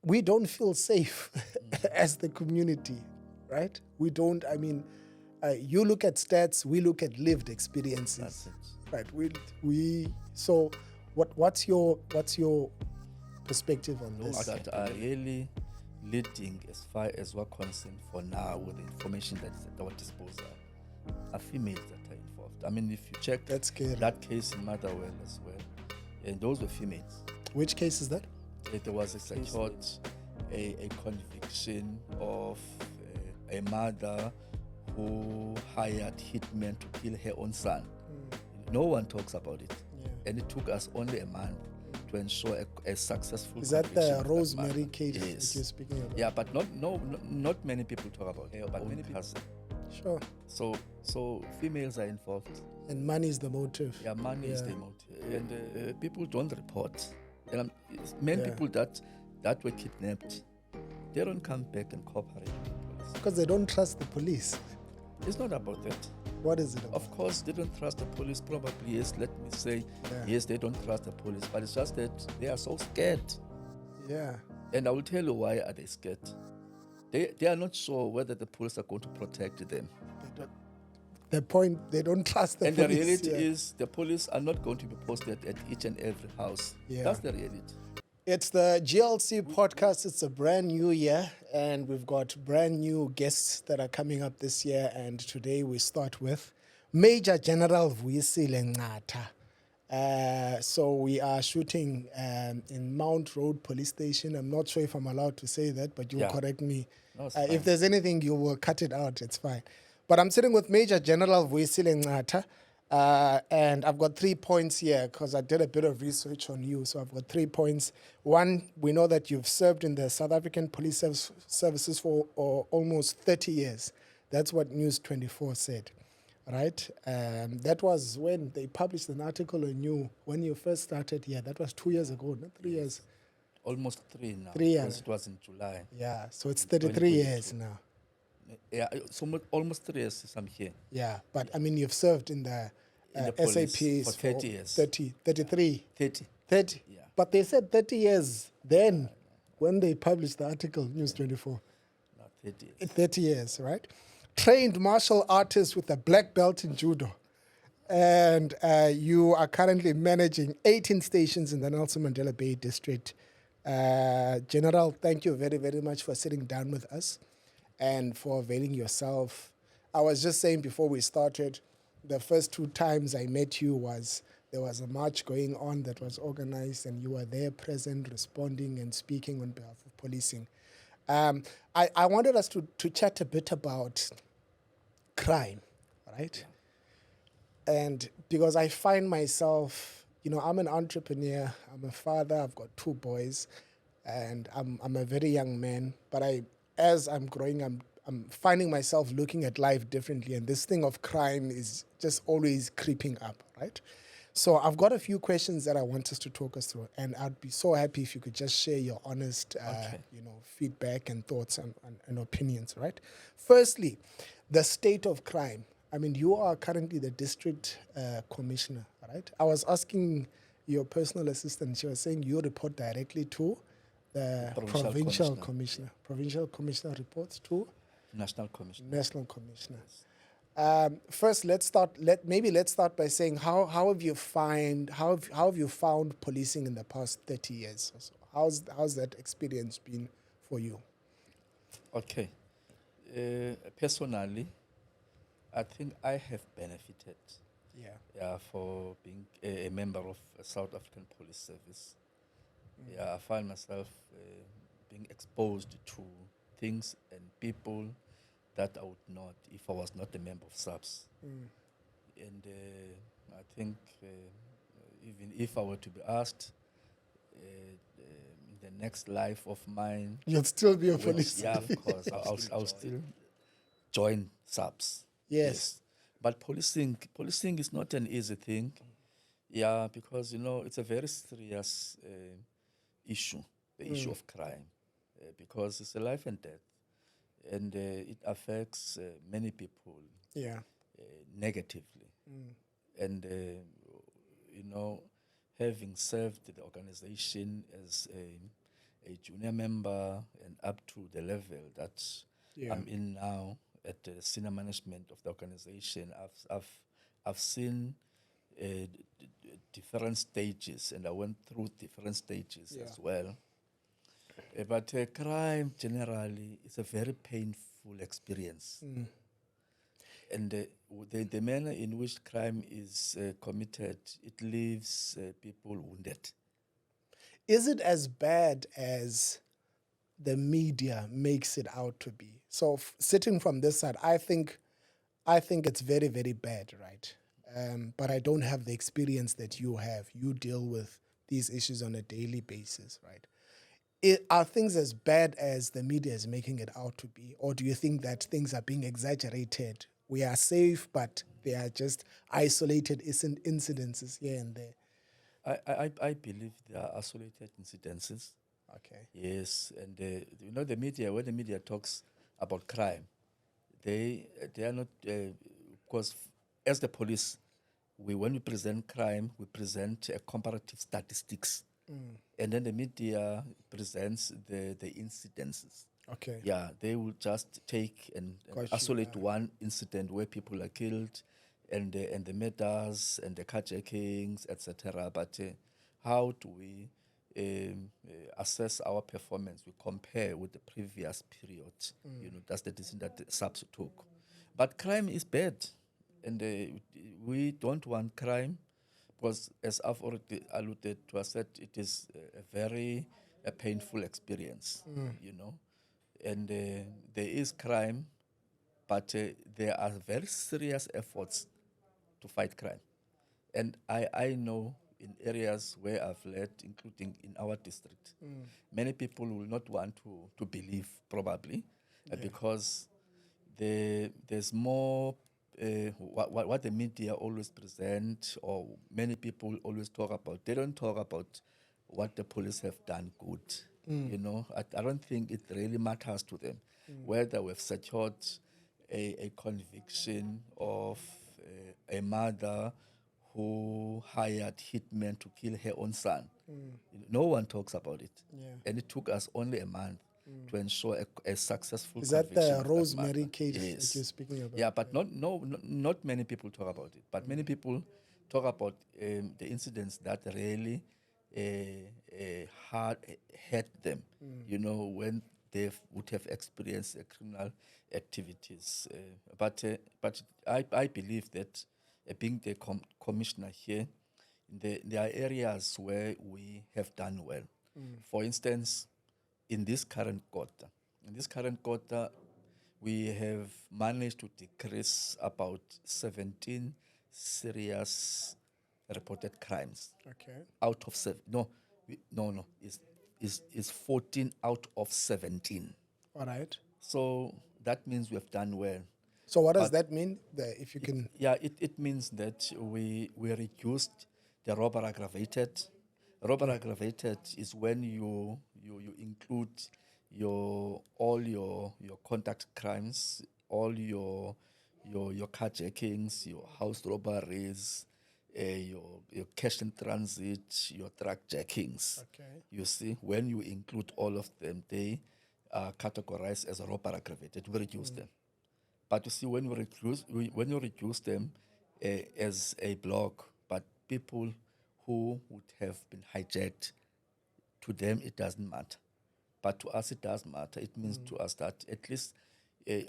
we don't feel safe as the community, right? We don't. I mean, you look at stats, we look at lived experiences, right? So what's your perspective on this? That are really leading as far as we're concerned for now with the information that's at our disposal are females that are involved. I mean, if you check That's scary. that case in Motherwell as well, and those were females. Which case is that? There was a conviction of a mother who hired hitmen to kill her own son. No one talks about it. And it took us only a month to ensure a successful. Is that the conviction Rosemary case Yes. that you're speaking about? Yeah, but not many people talk about her, but many people. Sure. So females are involved. And money is the motive. Yeah, money is the motive, and people don't report. And many people that were kidnapped, they don't come back and cooperate with the police Because they don't trust the police. It's not about that. What is it about? Of course, they don't trust the police. Probably, yes. Let me say, yes, they don't trust the police, but it's just that they are so scared. Yeah. And I will tell you why are they scared. They are not sure whether the police are going to protect them. The point, they don't trust the and police. And the reality is the police are not going to be posted at each and every house. Yeah. That's the reality. It's the GLC Podcast. It's a brand new year, and we've got brand new guests that are coming up this year. And today we start with Major General Ncata. So we are shooting in Mount Road Police Station. I'm not sure if I'm allowed to say that, but you'll correct me. No, if there's anything, you will cut it out. It's fine. But I'm sitting with Major General Ncata. And I've got 3 points here because I did a bit of research on you. So I've got 3 points. One, we know that you've served in the South African Police Services for almost 30 years. That's what News 24 said, right? That was when they published an article on you when you first started. Yeah, that was 2 years ago, not 3 years. Almost 3 now. 3 years. It was in July. Yeah, so it's 33 years now. Yeah, it's almost 3 years since I'm here. Yeah, but I mean, you've served in the SAPs for 30 years. 33. 30. Yeah. But they said 30 years then when they published the article, News 24. No, 30 years. 30 years, right? Trained martial artist with a black belt in judo. And you are currently managing 18 stations in the Nelson Mandela Bay District. General, thank you very, very much for sitting down with us and for availing yourself. I was just saying before we started, the first 2 times I met you there was a march going on that was organized and you were there present, responding and speaking on behalf of policing. I wanted us to chat a bit about crime, right? Yeah. And because I find myself, I'm an entrepreneur, I'm a father, I've got 2 boys, and I'm a very young man, but as I'm growing, I'm finding myself looking at life differently, and this thing of crime is just always creeping up, right? So I've got a few questions that I want us to talk us through, and I'd be so happy if you could just share your honest, feedback and thoughts and opinions, right? Firstly, the state of crime. I mean, you are currently the district commissioner, right? I was asking your personal assistant, she was saying you report directly to the provincial commissioner. Provincial commissioner reports to National Commissioner. National Commissioner. First, let's start by saying how have you found policing in the past 30 years? So how's that experience been for you? Okay, personally, I think I have benefited. Yeah, for being a member of a South African Police Service. Yeah, I find myself being exposed to things and people that I would not if I was not a member of SAPS. And I think even if I were to be asked in the next life of mine... You'll still be a police. Yeah, of course. I'll still join SAPS. Yes. But policing is not an easy thing. Yeah, because, it's a very serious issue, the issue of crime, because it's a life and death. And it affects many people negatively. And, having served the organization as a junior member and up to the level that Yeah. I'm in now at the senior management of the organization, I've seen different stages, and I went through different stages Yeah. as well. But crime generally is a very painful experience. And the manner in which crime is committed, it leaves people wounded. Is it as bad as the media makes it out to be? So sitting from this side, I think it's very, very bad, right? But I don't have the experience that you have. You deal with these issues on a daily basis, right? Are things as bad as the media is making it out to be? Or do you think that things are being exaggerated? We are safe, but they are just isolated incidences here and there. I believe there are isolated incidences. Okay. Yes, and the media, when the media talks about crime, they are not, because as the police, when we present crime, we present comparative statistics, and then the media presents the incidences. Okay. Yeah, they will just take and Got you, isolate one incident where people are killed, and the murders and the carjackings, etc. But how do we assess our performance? We compare with the previous period. That's the decision that the SAPS took. But crime is bad, and we don't want crime because, as I've already alluded to, I said it is a very painful experience. And there is crime, but there are very serious efforts to fight crime. And I know in areas where I've led, including in our district, many people will not want to believe, probably, because there's more what the media always present, or many people always talk about. They don't talk about what the police have done good. I don't think it really matters to them whether we've secured a conviction of a mother who hired hitmen to kill her own son. No one talks about it. Yeah. And it took us only a month to ensure a successful Is that conviction the of Rosemary that matter. case Yes. that you're speaking about? Yeah, but not many people talk about it. But many people talk about the incidents that really hurt them. When they would have experienced criminal activities. But I believe that being the commissioner here, there are areas where we have done well. For instance, in this current quarter, we have managed to decrease about 17 serious reported crimes Okay. out of seven. No, it's 14 out of 17. All right. So that means we have done well. So what does that mean? If you can. Yeah, it means that we reduced the robber aggravated. Robber aggravated is when you include all your contact crimes, all your carjackings, your house robberies, your cash in transit, your truck jackings. Okay. You see, when you include all of them, they are categorized as robber aggravated. We reduce them. But you see, when you reduce them as a block, but people who would have been hijacked, to them it doesn't matter. But to us it does matter. It means to us that at least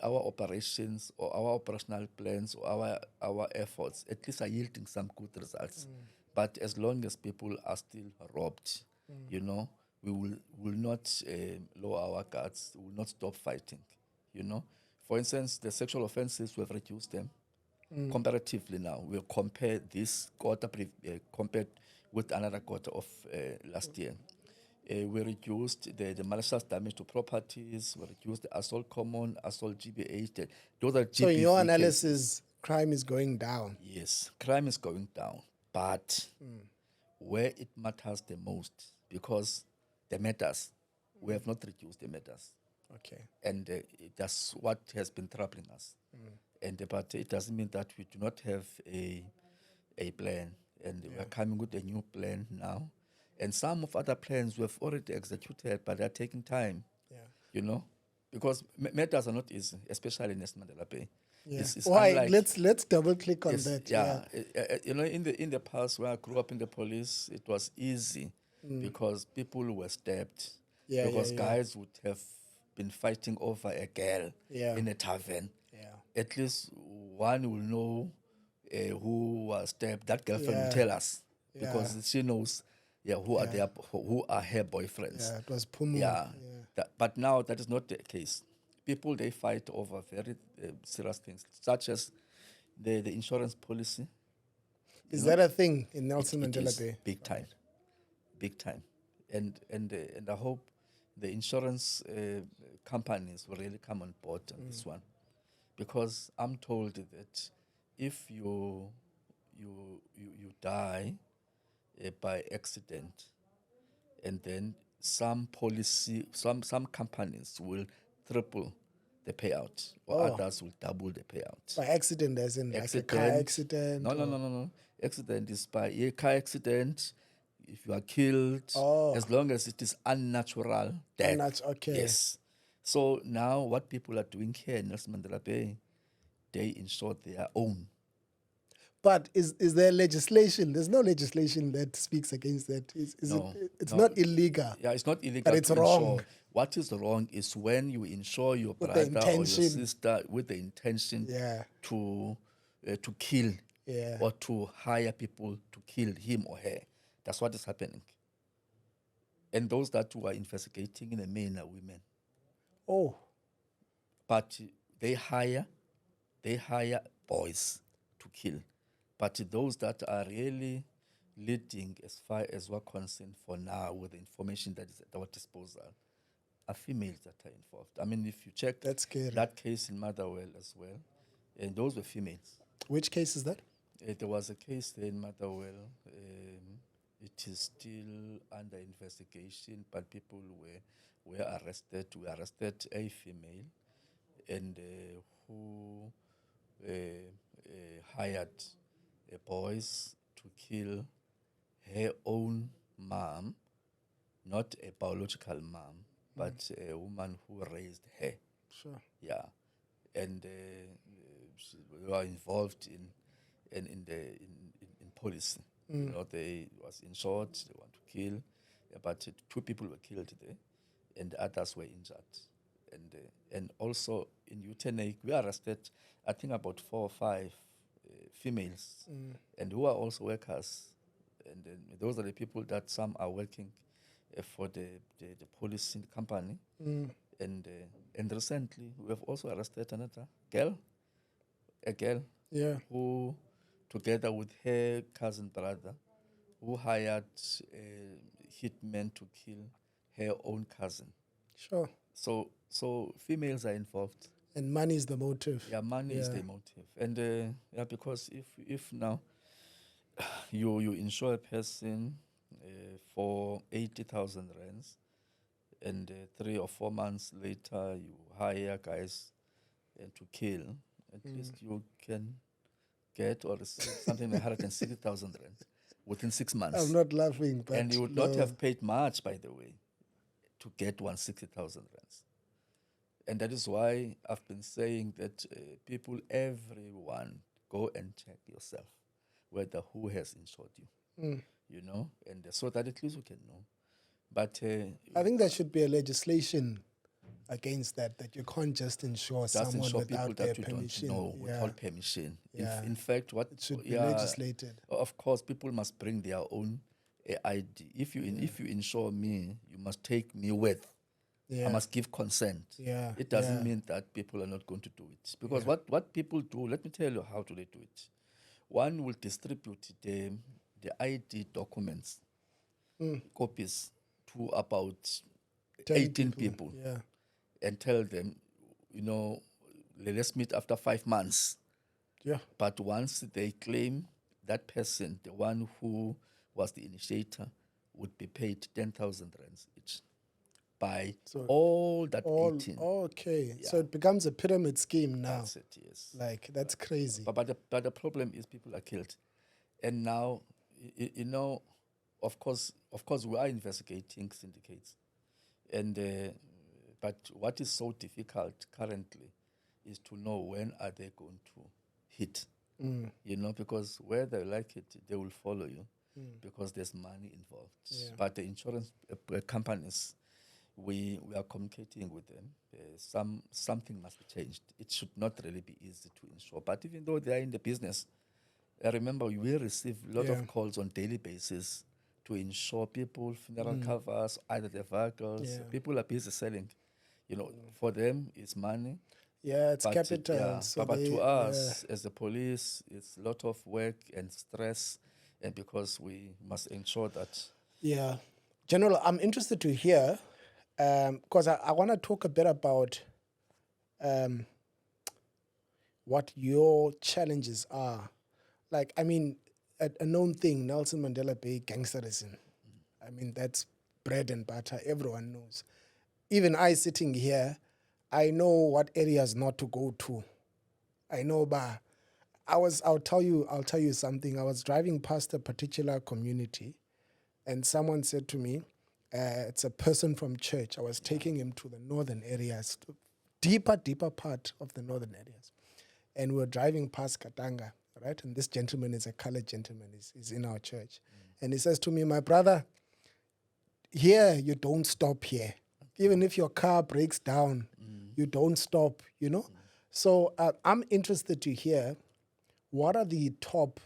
our operations or our operational plans or our efforts at least are yielding some good results. But as long as people are still robbed, we will not lower our guards. We will not stop fighting. For instance, the sexual offenses, we have reduced them comparatively now. We'll compare this quarter compared with another quarter of last year. We reduced the malicious damage to properties. We reduced the assault common, assault GBH. Those are GBV So in your cases. analysis, crime is going down. Yes, crime is going down. But where it matters the most, because the matters, we have not reduced the matters. Okay. And that's what has been troubling us. But it doesn't mean that we do not have a plan. And we are coming with a new plan now. And some of other plans we have already executed, but they're taking time, Yeah. you know, because matters are not easy, especially in Mandela Bay. Yeah. It's Why? unlike, Let's double click on yes, that. yeah. You know, in the past when I grew up in the police, it was easy because people were stabbed. Yeah, Because yeah. guys would have been fighting over a girl Yeah. in a tavern. Yeah. At least one will know who was stabbed. That girlfriend will Yeah. tell us Yeah. because she knows, who are her boyfriends. Yeah, it was Purposeful. Yeah. But now that is not the case. People, they fight over very serious things, such as the insurance policy. Is that a thing in Nelson It Mandela is Bay? big time, big time, and I hope the insurance companies will really come on board on this one, because I'm told that if you die by accident, and then some companies will triple the payout, or others will double the payout. By accident, as in like a car accident? No. Accident is by a car accident. If you are killed, as long as it is unnatural death. Okay. Yes. So now what people are doing here in Nelson Mandela Bay, they insure their own. But is there legislation? There's no legislation that speaks against that. No, it's not illegal. Yeah, it's not illegal. But it's to wrong. Insure. What is wrong is when you insure your With the brother or your intention. sister with the intention Yeah. to kill, Yeah. or to hire people to kill him or her. That's what is happening. And those that who are investigating in the main are women. Oh. But they hire boys to kill. But those that are really leading, as far as we're concerned for now, with the information that is at our disposal, are females that are involved. I mean, if you check That's scary. that case in Motherwell as well, and those were females. Which case is that? There was a case there in Motherwell. It is still under investigation, but people were arrested. We arrested a female, and who hired boys to kill her own mom, not a biological mom, but a woman who raised her. Sure. Yeah, and we were involved in policy. You know, they was insured. They want to kill, but two people were killed there, and others were injured. And also in Utenake, we arrested, I think, about 4 or 5 females, and who are also workers. And then those are the people that some are working for the policing company. And recently, we have also arrested another girl, Yeah. who, together with her cousin brother, who hired hitmen to kill her own cousin. Sure. So females are involved. And money is the motive. Yeah, money is the motive. And because if now you insure a person for 80,000 rands, and 3 or 4 months later you hire guys to kill, at least you can get or receive something like 160,000 rand within 6 months. I'm not laughing, but And you would not have paid much, by the way, to get 160,000 rands. And that is why I've been saying that people, everyone, go and check yourself whether who has insured you, you know, and so that at least you can know. But I think there should be a legislation against that you can't just insure someone insure without people their that you permission. don't know without permission. Yeah. In fact, what It should be legislated. Of course, people must bring their own ID. If you insure me, you must take me with. Yeah. I must give consent. Yeah. It doesn't mean that people are not going to do it. Because what people do, let me tell you how do they do it. One will distribute the ID documents, copies, to about 18 people. Yeah. And tell them, you know, let's meet after 5 months. Yeah. But once they claim that person, the one who was the initiator, would be paid 10,000 rands each by all 18. Okay. Yeah. So it becomes a pyramid scheme now. That's it, yes. Like, that's crazy. But the problem is people are killed. And now, you know, of course, we are investigating syndicates, and but what is so difficult currently is to know when are they going to hit. You know, because where they like it, they will follow you because there's money involved. Yeah. But the insurance companies, we are communicating with them. Something must be changed. It should not really be easy to insure. But even though they are in the business, I remember we receive a lot of calls on daily basis to insure people, funeral covers, either their vehicles. Yeah. People are busy selling. You know, for them, it's money. Yeah, it's But capital. yeah, So but they, to us, as the police, it's a lot of work and stress, and because we must ensure that. Yeah. General, I'm interested to hear, because I want to talk a bit about what your challenges are. Like, I mean, a known thing, Nelson Mandela Bay gangsterism. I mean, that's bread and butter. Everyone knows. Even I sitting here, I know what areas not to go to. I know, but I'll tell you something. I was driving past a particular community, and someone said to me, it's a person from church. I was taking him to the northern areas, to deeper part of the northern areas. And we were driving past Katanga, right? And this gentleman is a colored gentleman. He's in our church. And he says to me, my brother, here you don't stop here. Even if your car breaks down, you don't stop, you know? So I'm interested to hear, what are the top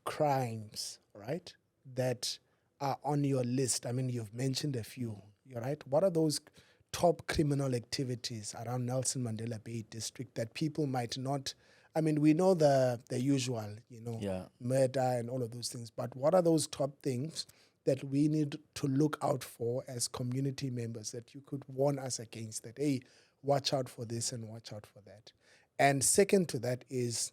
crimes, right, that are on your list? I mean, you've mentioned a few, right? What are those top criminal activities around Nelson Mandela Bay District that people might not, I mean, we know the usual, you know, murder and all of those things, but what are those top things that we need to look out for as community members that you could warn us against, that, hey, watch out for this and watch out for that? And second to that is,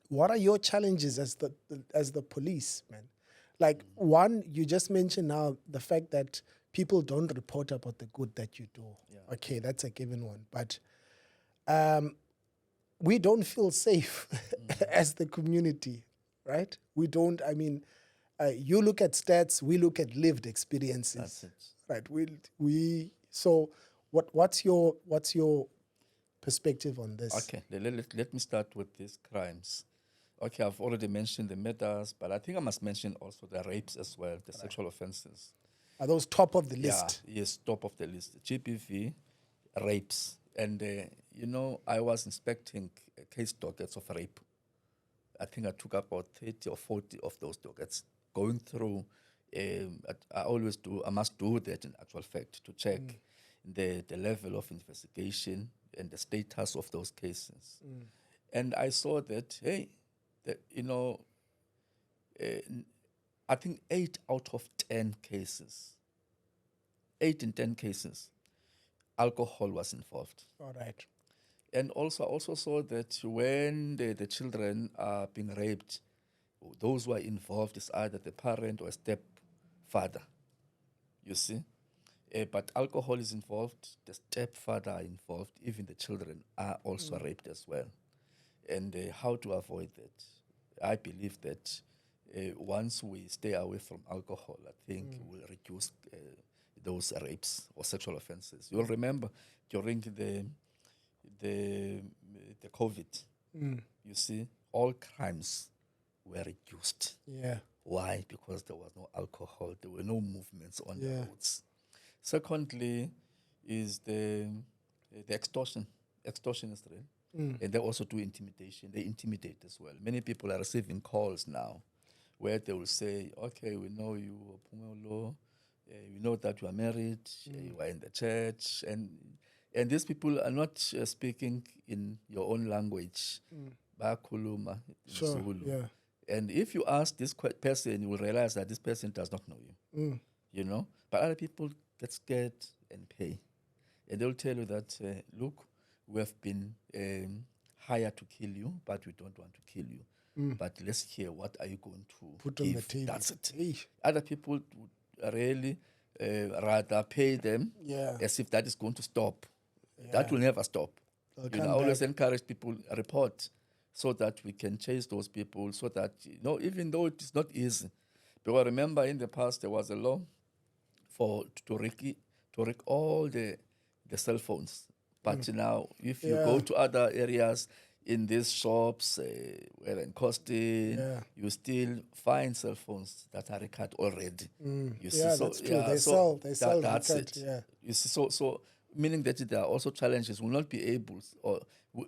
what are your challenges as the police, man? Like, one, you just mentioned now the fact that people don't report about the good that you do. Yeah. Okay, that's a given one. But we don't feel safe as the community, right? We don't, I mean, you look at stats, we look at lived experiences. That's it. Right. So what's your perspective on this? Okay, let me start with these crimes. Okay, I've already mentioned the murders, but I think I must mention also the rapes as well, the sexual offenses. Are those top of the list? Yeah, yes, top of the list. GBV, rapes. And, you know, I was inspecting case dockets of rape. I think I took about 30 or 40 of those dockets, going through. I must do that in actual fact, to check the level of investigation and the status of those cases. And I saw that, hey, you know, I think 8 out of 10 cases, 8 in 10 cases, alcohol was involved. All right. And also, I also saw that when the children are being raped, those who are involved is either the parent or a stepfather, you see. But alcohol is involved, the stepfather are involved, even the children are also raped as well. And how to avoid that? I believe that once we stay away from alcohol, I think we'll reduce those rapes or sexual offenses. You'll remember during the COVID, you see, all crimes were reduced. Yeah. Why? Because there was no alcohol, there were no movements on the roads. Secondly, is the extortion. Extortion is real. And they also do intimidation. They intimidate as well. Many people are receiving calls now where they will say, okay, we know you are Luphumlo, we know that you are married, you are in the church, and these people are not speaking in your own language, Bakuluma, Zulu. Yeah. And if you ask this person, you will realize that this person does not know you, you know. But other people get scared and pay. And they'll tell you that, look, we have been hired to kill you, but we don't want to kill you. But let's hear, what are you going to Put give? on the table. That's it. Hey. Other people would really rather pay them as if that is going to stop. That will never stop. I always encourage people report so that we can chase those people, so that, you know, even though it is not easy, Because remember, in the past, there was a law to rig all the cell phones. But now, if you go Yeah. to other areas in these shops, where in Costin, Yeah. you still find cell phones that are recorded already. You see, Yeah, so that's true. yeah, They so sell that's record. it. Yeah. You see, so meaning that there are also challenges. Will not be able, or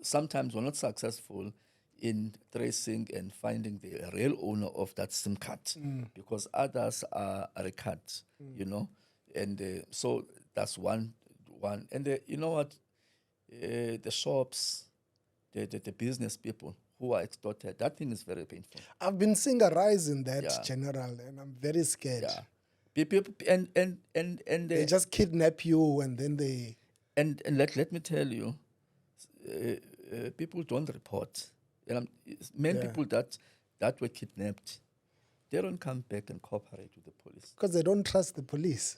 sometimes we're not successful in tracing and finding the real owner of that SIM card because others are recorded, and so that's one. And you know what? The shops, the business people who are extorted, that thing is very painful. I've been seeing a rise in that, Yeah. General, and I'm very scared. Yeah. People They just kidnap you and then they. and let me tell you, people don't report. Many Yeah. people that were kidnapped, they don't come back and cooperate with the police. Because they don't trust the police.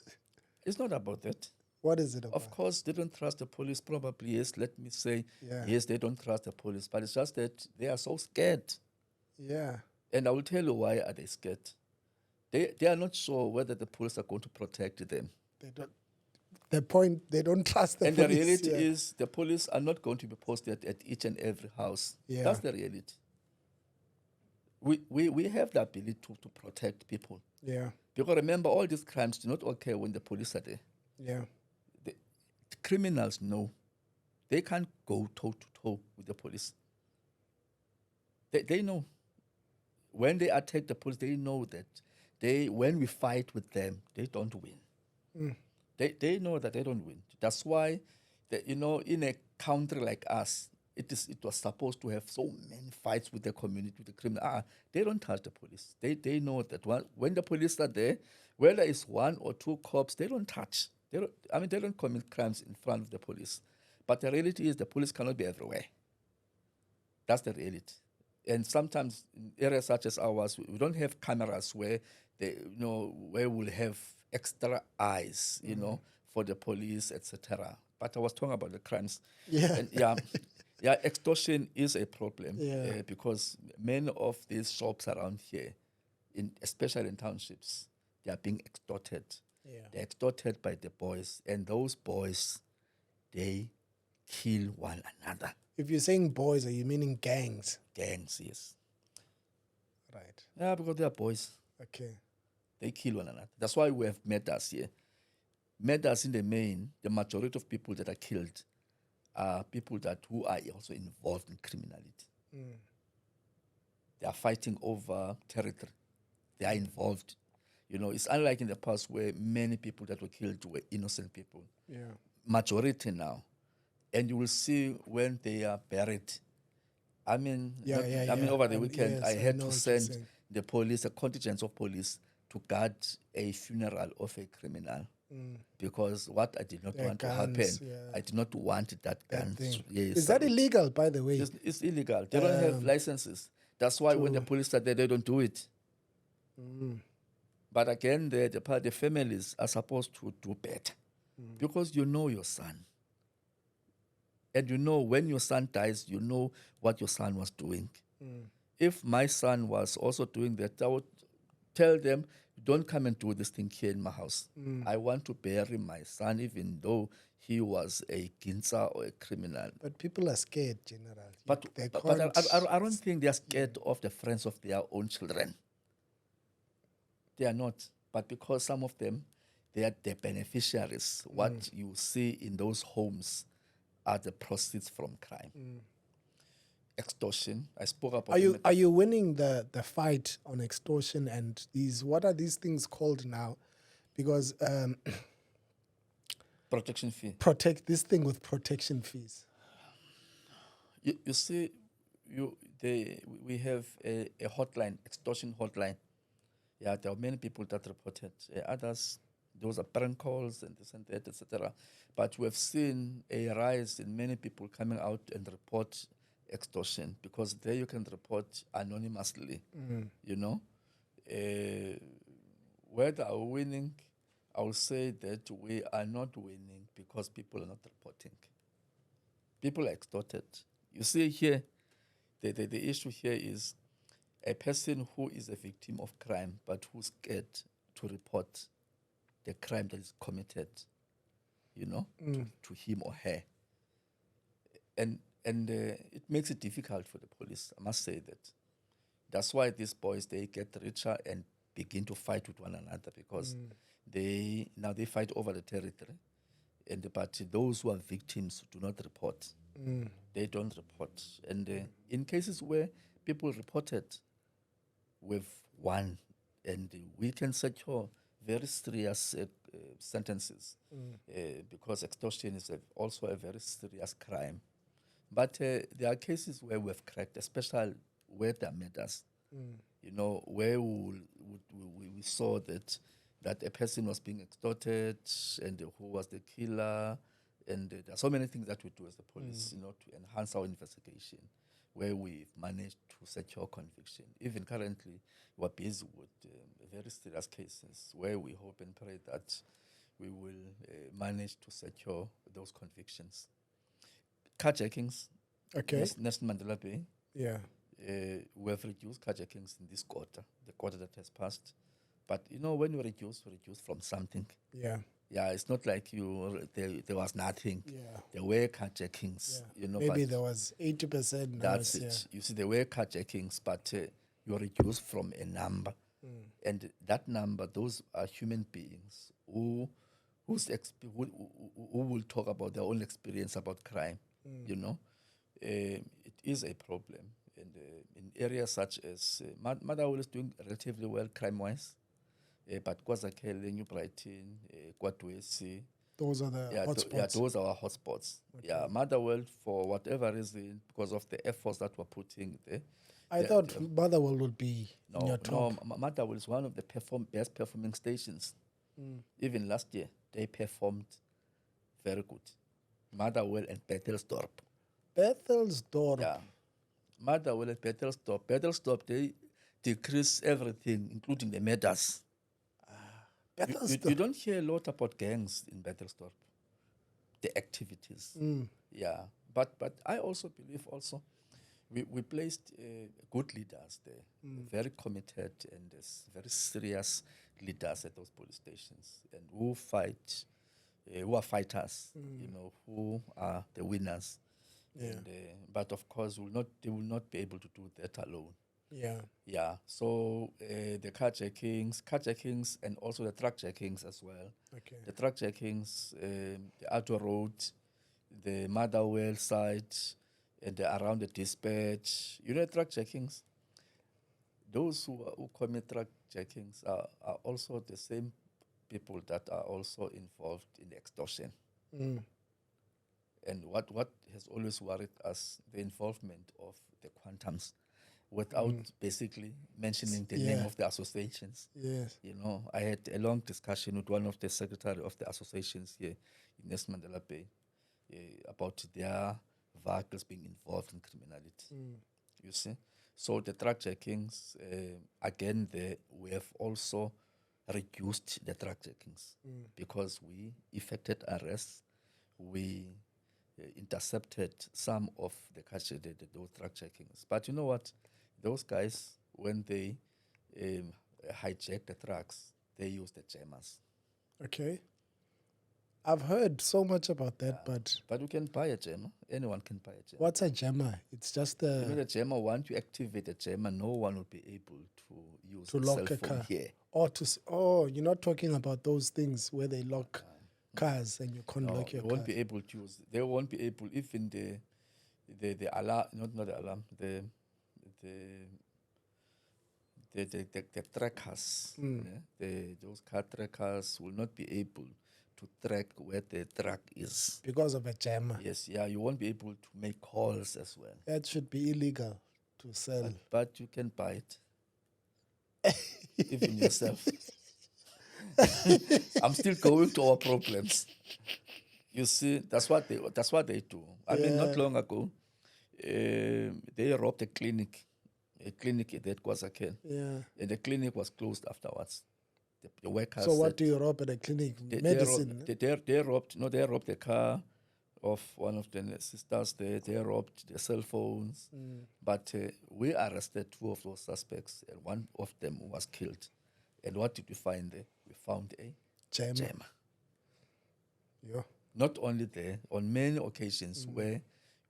It's not about that. What is it about? Of course, they don't trust the police. Probably, yes. Let me say, Yeah. yes, they don't trust the police. But it's just that they are so scared. Yeah. And I will tell you why are they scared. They are not sure whether the police are going to protect them. They don't. The point, they don't trust the And police. the reality yeah. is the police are not going to be posted at each and every house. Yeah. That's the reality. We have the ability to protect people. Yeah. Because remember, all these crimes do not occur when the police are there. Yeah. The criminals know they can't go toe to toe with the police. They know. When they attack the police, they know that when we fight with them, they don't win. They know that they don't win. That's why, in a country like us, it was supposed to have so many fights with the community, with the criminal. They don't touch the police. They know that when the police are there, whether it's one or two cops, they don't touch. They don't commit crimes in front of the police. But the reality is the police cannot be everywhere. That's the reality. And sometimes in areas such as ours, we don't have cameras where where we'll have extra eyes, for the police, etc. But I was talking about the crimes. Yeah. And extortion is a problem because many of these shops around here, especially in townships, they are being extorted. Yeah. They're extorted by the boys, and those boys, they kill one another. If you're saying boys, are you meaning gangs? Gangs, yes. Right. Yeah, because they are boys. Okay. They kill one another. That's why we have murders here. Murders in the main, the majority of people that are killed are people who are also involved in criminality. They are fighting over territory. They are involved. It's unlike in the past where many people that were killed were innocent people. Yeah. Majority now. And you will see when they are buried. Over the weekend, yes, I I had know to what you're send saying. the police, a contingent of police, to guard a funeral of a criminal. Because what I did not want to happen, I did not want that gun. thing. Yes, Is that illegal, by the way? It's illegal. They don't have licenses. That's why when the police are there, they don't do it. But again, the families are supposed to do better. Because you know your son. And when your son dies, you know what your son was doing. If my son was also doing that, I would tell them, don't come and do this thing here in my house. I want to bury my son, even though he was a ginza or a criminal. But people are scared, General. But I don't think they are scared of the friends of their own children. They are not. But because some of them, they are the beneficiaries. What you see in those homes are the proceeds from crime. Extortion. I spoke about. Are you winning the fight on extortion and these? What are these things called now? Because protection fee. Protect this thing with protection fees. You see, we have a hotline, extortion hotline. Yeah, there are many people that reported. Others, those are prank calls and this and that, etc. But we have seen a rise in many people coming out and report extortion because there you can report anonymously. Whether are we winning, I will say that we are not winning because people are not reporting. People are extorted. You see here, the issue here is a person who is a victim of crime but who's scared to report the crime that is committed, to him or her. And it makes it difficult for the police, I must say that. That's why these boys, they get richer and begin to fight with one another because they fight over the territory. But those who are victims do not report. They don't report. And in cases where people reported, we've won, and we can secure very serious sentences because extortion is also a very serious crime. But there are cases where we've cracked, especially where there are murders. Where we saw that a person was being extorted and who was the killer. And there are so many things that we do as the police, to enhance our investigation, where we've managed to secure conviction. Even currently, we're busy with very serious cases where we hope and pray that we will manage to secure those convictions. Carjackings. Okay. National Mandela Bay. Yeah. We have reduced carjackings in this quarter, the quarter that has passed. But, when you reduce from something. Yeah. Yeah, it's not like there was nothing. Yeah. There were carjackings. Yeah. Maybe there was 80%. That's it. Yeah. You see, there were carjackings, but you reduce from a number. And that number, those are human beings who will talk about their own experience about crime. It is a problem. And in areas such as Motherwell is doing relatively well crime-wise, but KwaZakhele, New Brighton, KwaDwesi, those are the hotspots. Those are our hotspots. Okay. Yeah, Motherwell, for whatever reason, because of the efforts that we're putting there. I thought Motherwell would be in your top. No, Motherwell is one of the best performing stations. Even last year, they performed very good. Motherwell and Bethelsdorp. Bethelsdorp. Yeah. Motherwell and Bethelsdorp. Bethelsdorp, they decrease everything, including the murders. You don't hear a lot about gangs in Bethelsdorp, the activities. Yeah, but I also believe we placed good leaders there, very committed and very serious leaders at those police stations, and who are fighters, who are the winners. Yeah. And, but of course, they will not be able to do that alone. Yeah. Yeah. So the carjackings, and also the truck jackings as well. Okay. The truck jackings, the Outer Road, the Motherwell side, and around the dispatch. Truck jackings. Those who commit truck jackings are also the same people that are also involved in extortion. And what has always worried us, the involvement of the quantums, without basically mentioning the name of the associations. Yes. I had a long discussion with one of the secretary of the associations here in National Mandela Bay about their vehicles being involved in criminality. You see? So the truck jackings, again, we have also reduced the truck jackings because we effected arrests. We intercepted some of those truck jackings. But you know what? Those guys, when they hijack the trucks, they use the jammers. Okay. I've heard so much about that, but you can buy a jammer. Anyone can buy a jammer. What's a jammer? It's just the jammer. Once you activate the jammer, no one will be able to use to a lock cell a phone car here. You're not talking about those things where they lock cars and you can't lock your car. They won't be able to use. They won't be able, even the alarm, not the alarm, the trackers, those car trackers will not be able to track where the truck is. Because of a jammer. Yes, you won't be able to make calls as well. That should be illegal to sell. But you can buy it. Even yourself. I'm still going to our problems. You see, that's what they do. I mean, not long ago, they robbed a clinic at KwaZakhele. Yeah. And the clinic was closed afterwards. The workers. So what do you rob at a clinic? Medicine? They robbed the car of one of the sisters. They robbed their cell phones. But we arrested 2 of those suspects, and one of them was killed. And what did we find there? We found a gemma. Yeah. Not only there, on many occasions where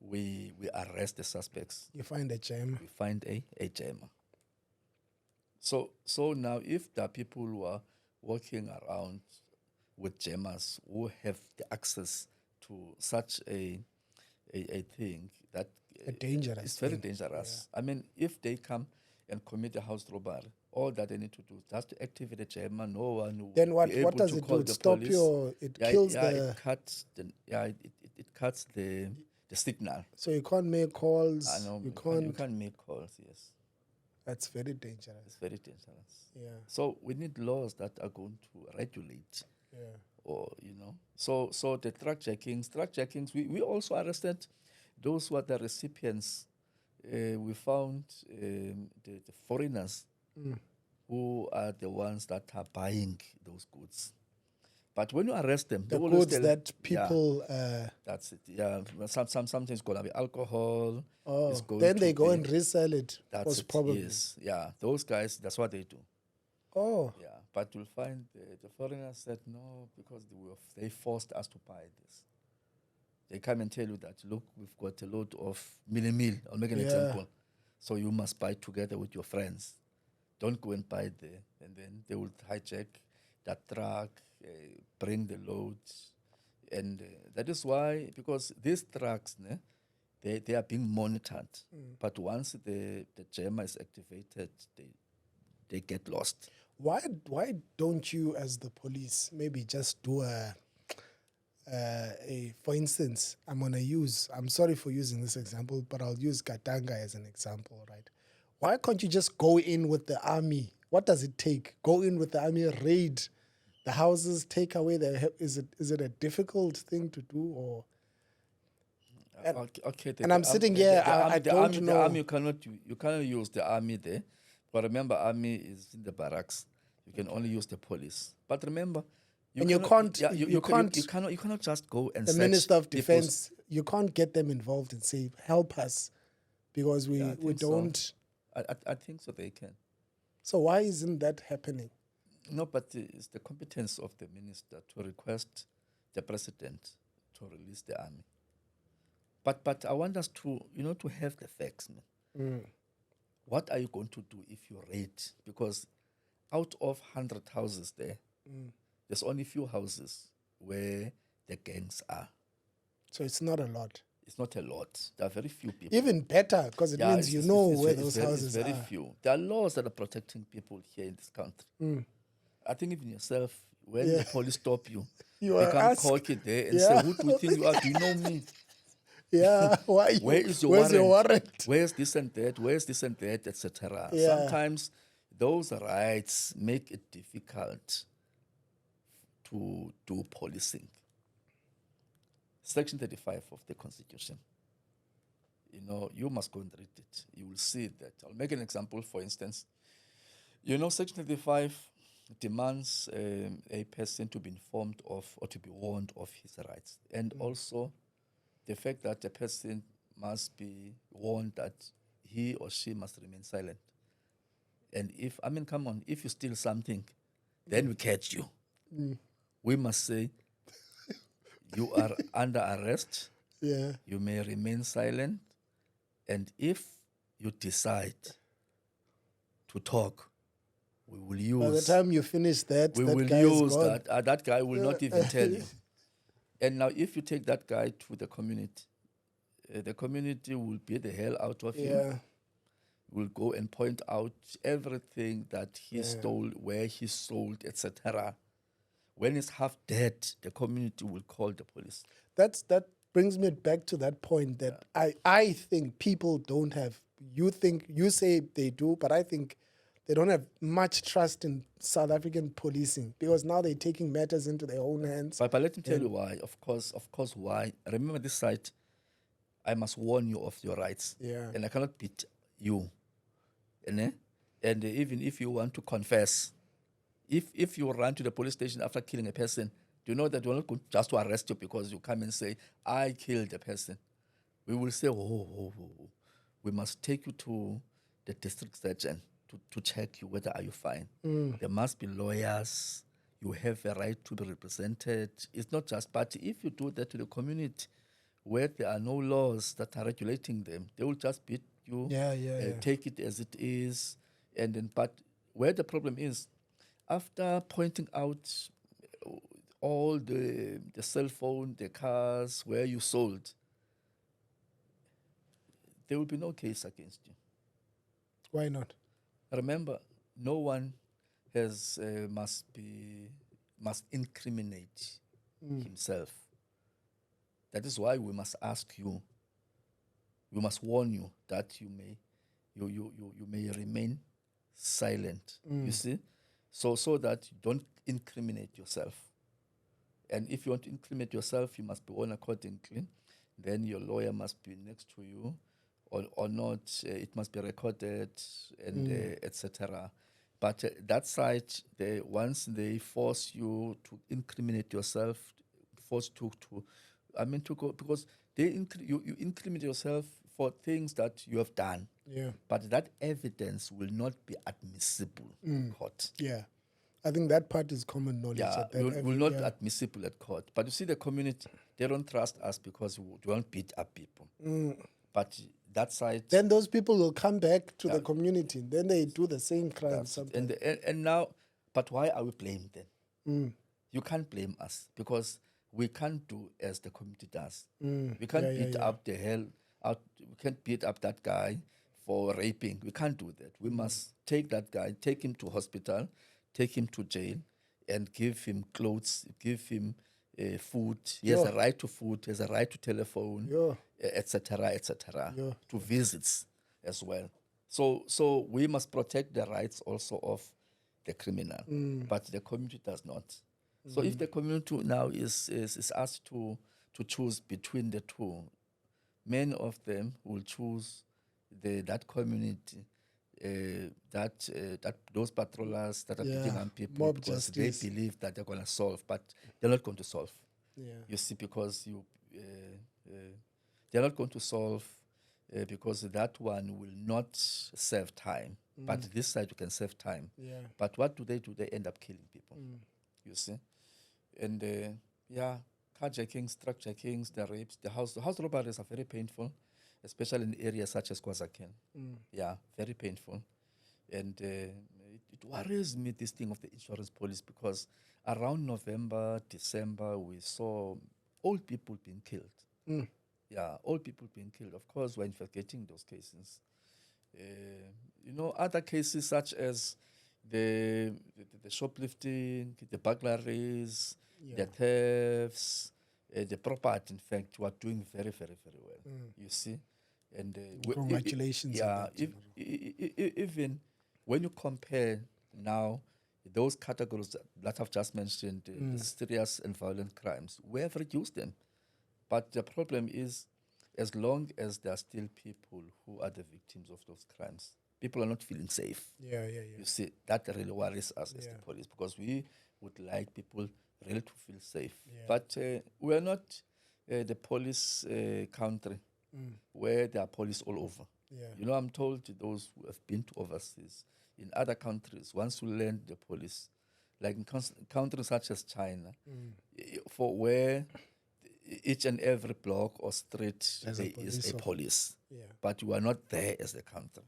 we arrest the suspects, You find a gem. we find a gemma. So now, if there are people who are walking around with gemmas who have the access to such a thing that Dangerous. it's very thing. dangerous. I mean, if they come and commit a house robbery, all that they need to do is just to activate a gemma. No one will Then what? be able What does to it call do? It the stop police. your. It kills the. It cuts it cuts the signal. So you can't make calls. I know You you can't. can't make calls. Yes, That's very dangerous. it's very dangerous. Yeah. So we need laws that are going to regulate, Yeah. or So the truck jackings. We also arrested those who are the recipients. We found the foreigners who are the ones that are buying those goods. But when you arrest them, The they always goods tell- that people. that's it. Yeah, sometimes it's gonna be alcohol. Oh, it's going then to they go be- and resell it. That's Most it. probably. Yes, yeah. Those guys, that's what they do. Oh. Yeah, but you'll find the foreigners said no because they forced us to buy this. They come and tell you that, look, we've got a load of mil. I'll make an Yeah. example. So you must buy together with your friends. Don't go and buy there. And then they will hijack that truck, bring the loads. And that is why, because these trucks, they are being monitored. But once the jammer is activated, they get lost. Why don't you, as the police, maybe just do for instance, I'm sorry for using this example, but I'll use Katanga as an example, right? Why can't you just go in with the army? What does it take? Go in with the army, raid the houses, take away is it a difficult thing to do, or? Okay, and I'm sitting here, I don't know. The army, you cannot use the army there. But remember, army is in the barracks. You can only use the police. But remember, you cannot just go and the search Minister of people's- Defense, you can't get them involved and say, help us, because we I think so. don't. I think so. They can. So why isn't that happening? No, but it's the competence of the minister to request the president to release the army. But I want us to to have the facts, man. What are you going to do if you raid? Because out of 100 houses there, there's only few houses where the gangs are. So it's not a lot. It's not a lot. There are very few people. Even better, because it means you know where those houses it's very are. few. There are laws that are protecting people here in this country. I think even yourself, when the police stop you, You they are can asked. call you there and Yeah. say, who do you think you are? Do you know me? Yeah, why? Where's your warrant? Where's this and that? Where's this and that, etc. Yeah. Sometimes those rights make it difficult to do policing. Section 35 of the Constitution. You must go and read it. You will see that. I'll make an example, for instance. Section 35 demands a person to be informed of or to be warned of his rights. And also the fact that a person must be warned that he or she must remain silent. And if you steal something, then we catch you. We must say, you are under arrest. Yeah. You may remain silent. And if you decide to talk, we will use... By the time you finish that, we that will guy is use gone. that. That guy will not even tell you. And now if you take that guy to the community, the community will beat the hell out of him. Yeah. Will go and point out everything that he stole, where he sold, etc. When he's half dead, the community will call the police. That brings me back to that point that I think people don't have. You say they do, but I think they don't have much trust in South African policing, because now they're taking matters into their own hands. But let me tell you why. Of course, why. Remember this site. I must warn you of your rights. Yeah. And I cannot beat you. And even if you want to confess, if you run to the police station after killing a person, Do you know that we're not going just to arrest you because you come and say, I killed a person? We will say, we must take you to the district surgeon to check you whether are you fine. There must be lawyers. You have a right to be represented. It's not just, but if you do that to the community where there are no laws that are regulating them, they will just beat you, take it as it is. And then, but where the problem is, after pointing out all the cell phone, the cars, where you sold, there will be no case against you. Why not? Remember, no one must incriminate himself. That is why we must ask you. We must warn you that you may remain silent. You see, so that you don't incriminate yourself. And if you want to incriminate yourself, you must be warned accordingly. Then your lawyer must be next to you, or not. It must be recorded, and etc. But that side, once they force you to incriminate yourself, force to go, because you incriminate yourself for things that you have done. Yeah. But that evidence will not be admissible in court. Yeah. I think that part is common knowledge. Yeah, will not be admissible at court. But you see, the community, they don't trust us because we won't beat up people. But that side... Then those people will come back to the community. Then they do the same crime sometimes. And now, but why are we blamed then? You can't blame us because we can't do as the community does. We can't beat up the hell out. We can't beat up that guy for raping. We can't do that. We must take that guy, take him to hospital, take him to jail, and give him clothes, give him food. He has a right to food, he has a right to telephone, etc., to visits as well. So we must protect the rights also of the criminal, but the community does not. So if the community now is asked to choose between the two, many of them will choose that community, that those patrollers that are beating on people mob because justice. they believe that they're going to solve, but they're not going to solve. Yeah. You see, because they're not going to solve because that one will not serve time. But this side you can save time. Yeah. But what do? They end up killing people. You see, and carjackings, truck jackings, the rapes, the house robberies are very painful, especially in areas such as KwaZulu. Yeah, very painful. And it worries me, this thing of the insurance police, because around November, December, we saw old people being killed. Yeah, old people being killed. Of course, we're investigating those cases. Other cases such as the shoplifting, the burglaries, the thefts, the property, in fact, we're doing very, very, very well. You see? And congratulations. Even when you compare now those categories that I've just mentioned, the serious and violent crimes, we have reduced them. But the problem is, as long as there are still people who are the victims of those crimes, people are not feeling safe. You see, that really worries us as the police, because we would like people really to feel safe. But we are not the police country where there are police all over. I'm told those who have been to overseas, in other countries, once you learn the police, like in countries such as China, for where each and every block or street there is a police. But you are not there as a country.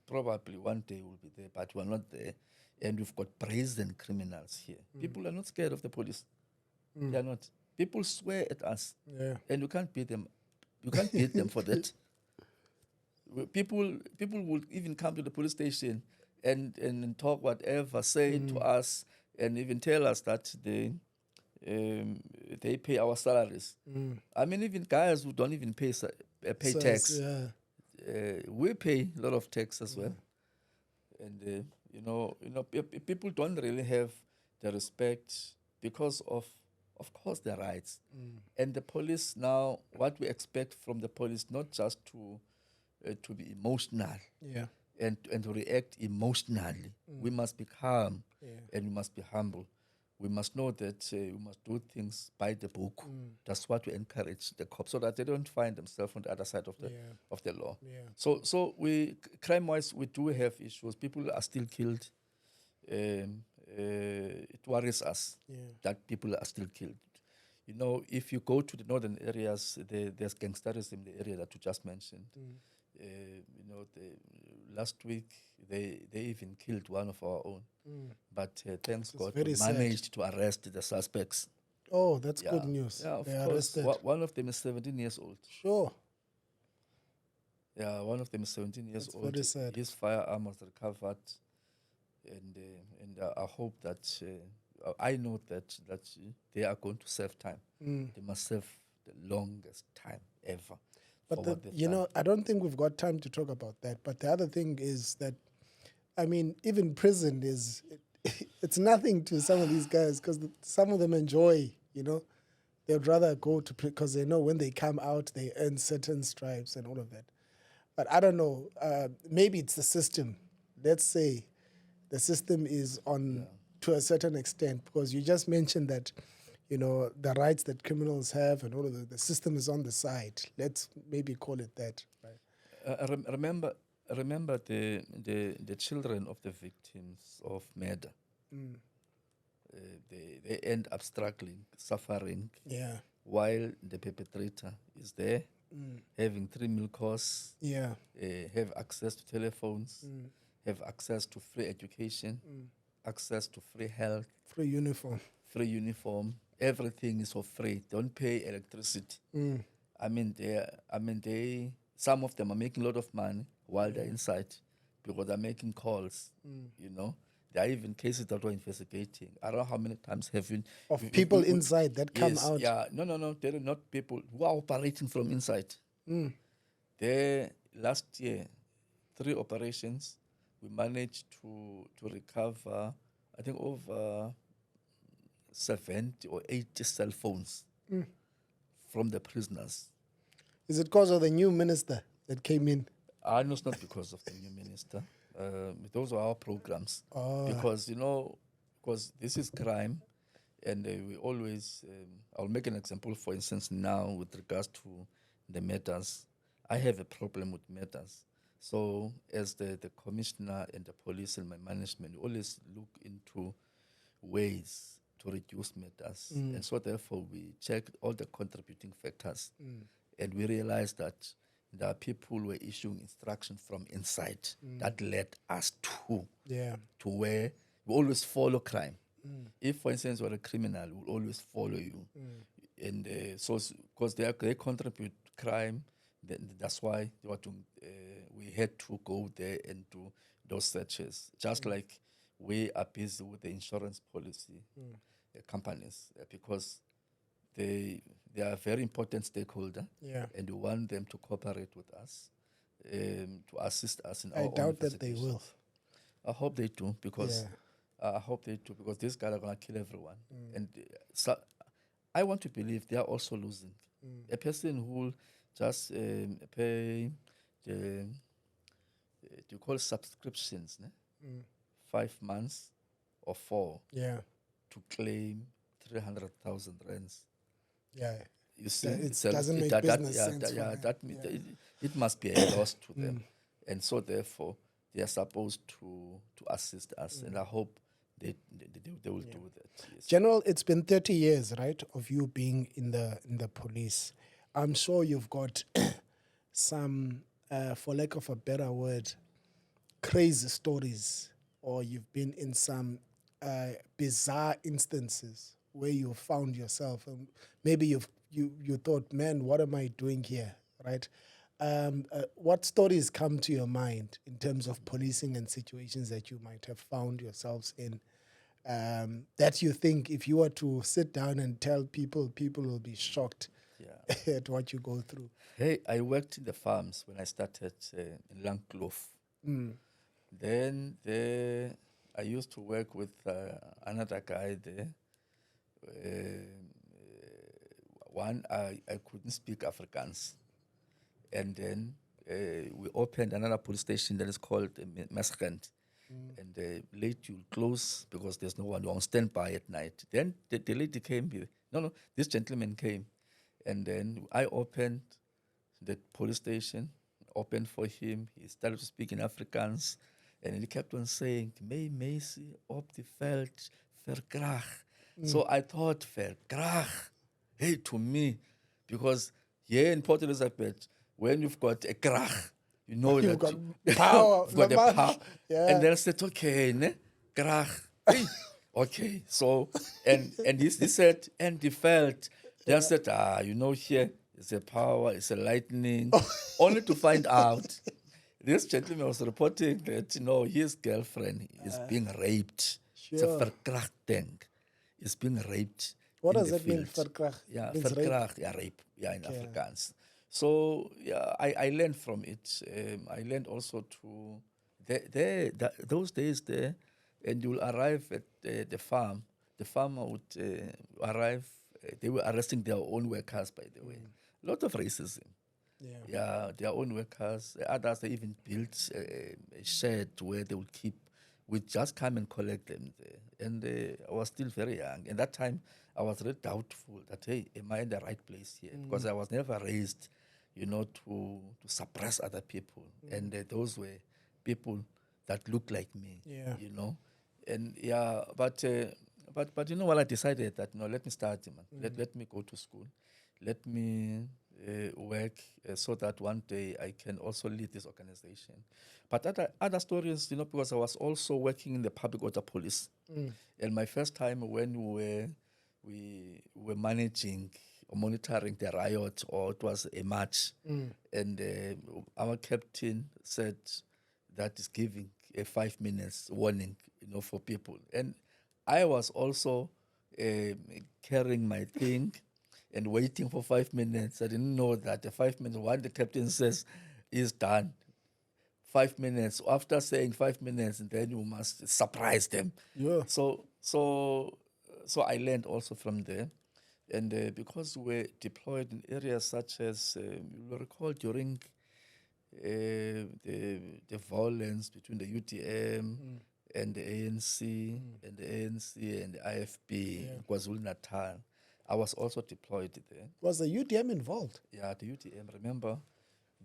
Probably one day we'll be there, but we are not there. And we've got brazen criminals here. People are not scared of the police. They are not. People swear at us. And you can't beat them. You can't beat them for that. People will even come to the police station and talk whatever, say to us, and even tell us that they pay our salaries. I mean, even guys who don't even pay tax. We pay a lot of tax as well. And people don't really have the respect because of course, their rights. And the police now, what we expect from the police, not just to be emotional and to react emotionally. We must be calm and we must be humble. we must know that we must do things by the book. That's what we encourage the cops so that they don't find themselves on the other side of the law. Yeah. So crime-wise, we do have issues. People are still killed. It worries us that people are still killed. You know, if you go to the northern areas, there's gangsterism in the area that you just mentioned. You know, last week they even killed one of our own. But thanks God, we managed to arrest the suspects. Oh, that's good news. Yeah, of they course. arrested. One of them is 17 years old. Sure. Yeah, one of them is 17 years That's old. very sad. His firearm was recovered, and I hope that I know that they are going to serve time. They must serve the longest time ever. But you know, I don't think we've got time to talk about that. But the other thing is that, I mean, even prison is, it's nothing to some of these guys because some of them enjoy, you know. They'd rather go to because they know when they come out, they earn certain stripes and all of that. But I don't know, maybe it's the system. Let's say the system is on to a certain extent because you just mentioned that, you know, the rights that criminals have and all of the system is on the side. Let's maybe call it that. Right? Remember the children of the victims of murder. They end up struggling, suffering, while the perpetrator is there, having 3 meal courses, have access to telephones, have access to free education, access to free health, free uniform. Everything is for free. Don't pay electricity. I mean, some of them are making a lot of money while they're inside because they're making calls. You know, there are even cases that we're investigating. I don't know how many times have you of people inside that come out. Yeah, no, there are not people who are operating from inside. There last year, 3 operations, we managed to recover, I think, over 70 or 80 cell phones from the prisoners. Is it because of the new minister that came in? No, it's not because of the new minister. Those are our programs. Because, you know, because this is crime, and we always, I'll make an example, for instance, now with regards to the matters. I have a problem with matters. So as the commissioner and the police and my management, we always look into ways to reduce matters. And so therefore we check all the contributing factors. And we realized that there are people who were issuing instructions from inside that led us to where we always follow crime. If, for instance, you're a criminal, we'll always follow you. And so, because they contribute crime, then that's why we had to go there and do those searches. Just like we are busy with the insurance policy companies because they are a very important stakeholder, and we want them to cooperate with us, to assist us in our own doubt that they will. I hope they do because these guys are gonna kill everyone, and so I want to believe they are also losing. A person who will just pay the you call subscriptions, 5 months or 4, to claim 300,000 rands. You see, it doesn't make business sense. It must be a loss to them, and so therefore they are supposed to assist us, and I hope they will do that. Yes. General, it's been 30 years, right, of you being in the police. I'm sure you've got some, for lack of a better word, crazy stories, or you've been in some bizarre instances where you found yourself, and maybe you thought, man, what am I doing here, right? What stories come to your mind in terms of policing and situations that you might have found yourselves in, that you think if you were to sit down and tell people will be shocked at what you go through? Hey, I worked in the farms when I started in Luphumlo. Then I used to work with another guy there. I couldn't speak Afrikaans. And then we opened another police station that is called Mesrent. And late you'll close because there's no one on standby at night. Then the lady came. No, this gentleman came. And then I opened the police station, opened for him. He started to speak in Afrikaans. And he kept on saying, "May Macy op die veld verkrag." So I thought, verkrag, hey, to me, because here in Port Elizabeth, when you've got a krag, you know You've that got power, you've got the Lamar. power. Yeah. And then I said, okay, ne? Krag. Hey. Okay, so, and he said, and he felt, then I said, here, it's a power, it's a lightning, only to find out this gentleman was reporting that, his girlfriend is being raped. It's a Sure. verkrachting. Is being raped. What in does the that mean, field. verkrach? Yeah, Means rape? verkrach, yeah, rape, yeah, in Afrikaans. So, yeah, I learned from it. I learned also those days there, and you'll arrive at the farm. The farmer would arrive, they were arresting their own workers, by the way. A lot of racism. Yeah, their own workers. Others, they even built a shed where they would just come and collect them there. And I was still very young. And that time, I was really doubtful that, hey, am I in the right place here? Because I was never raised, to suppress other people. And those were people that looked like me, And but I decided that, let me start, man. Let me go to school. Let me work so that one day I can also lead this organization. But other stories, because I was also working in the public order police. And my first time when we were managing or monitoring the riot, or it was a march, and our captain said that is giving a 5 minutes warning, for people. And I was also carrying my thing and waiting for 5 minutes. I didn't know that the 5 minutes, what the captain says is done. 5 minutes. After saying 5 minutes, and then you must surprise them. Yeah. So I learned also from there. And because we're deployed in areas such as, you will recall during the violence between the UTM and the ANC, and the ANC and the IFB, KwaZulu-Natal, I was also deployed there. Was the UTM involved? Yeah, the UTM. Remember,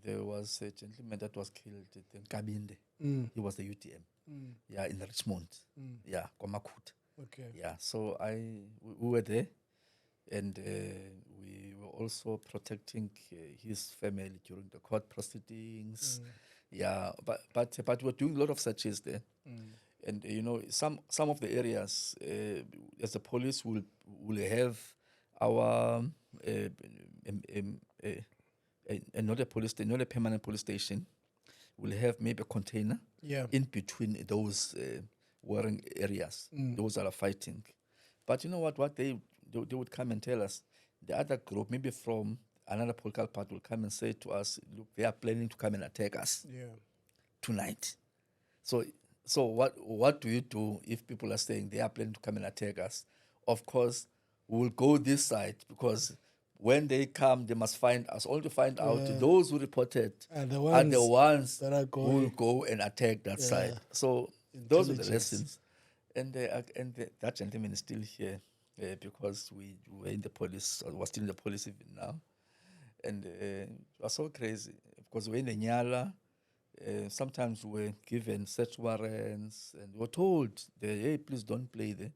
there was a gentleman that was killed in Kabinde. He was the UTM. Yeah, in Richmond. Yeah, Komakut. Okay. Yeah, so we were there, and we were also protecting his family during the court proceedings. Yeah, but we were doing a lot of searches there. And some of the areas, as the police will have our not a police station, not a permanent police station. We'll have maybe a container in between those warring areas, those that are fighting. But you know what they would come and tell us. The other group, maybe from another political party, will come and say to us, look, they are planning to come and attack us tonight. So what do you do if people are saying they are planning to come and attack us? Of course, we'll go this side, because when they come, they must find us, only to find out those who reported are the ones that who will go and attack that side. So those are the lessons. And that gentleman is still here because we were in the police, or was still in the police even now. And it was so crazy, because we're in the Nyala. Sometimes we're given search warrants, and we're told, hey, please don't play there,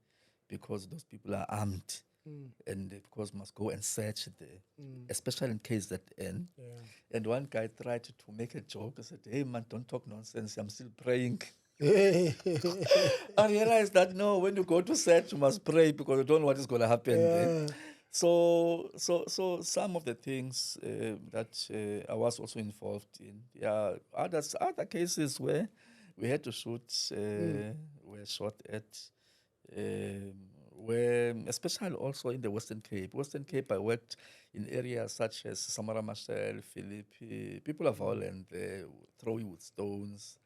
because those people are armed. And of course must go and search there, especially in KZN. And one guy tried to make a joke. I said, hey man, don't talk nonsense, I'm still praying. I realized that no, when you go to search, you must pray, because you don't know what is going to happen there. So some of the things that I was also involved in. Yeah, other cases where we had to shoot, were shot at, where especially also in the Western Cape. Western Cape, I worked in areas such as Samara Machel, Philippi. People are violent, they throw you with stones.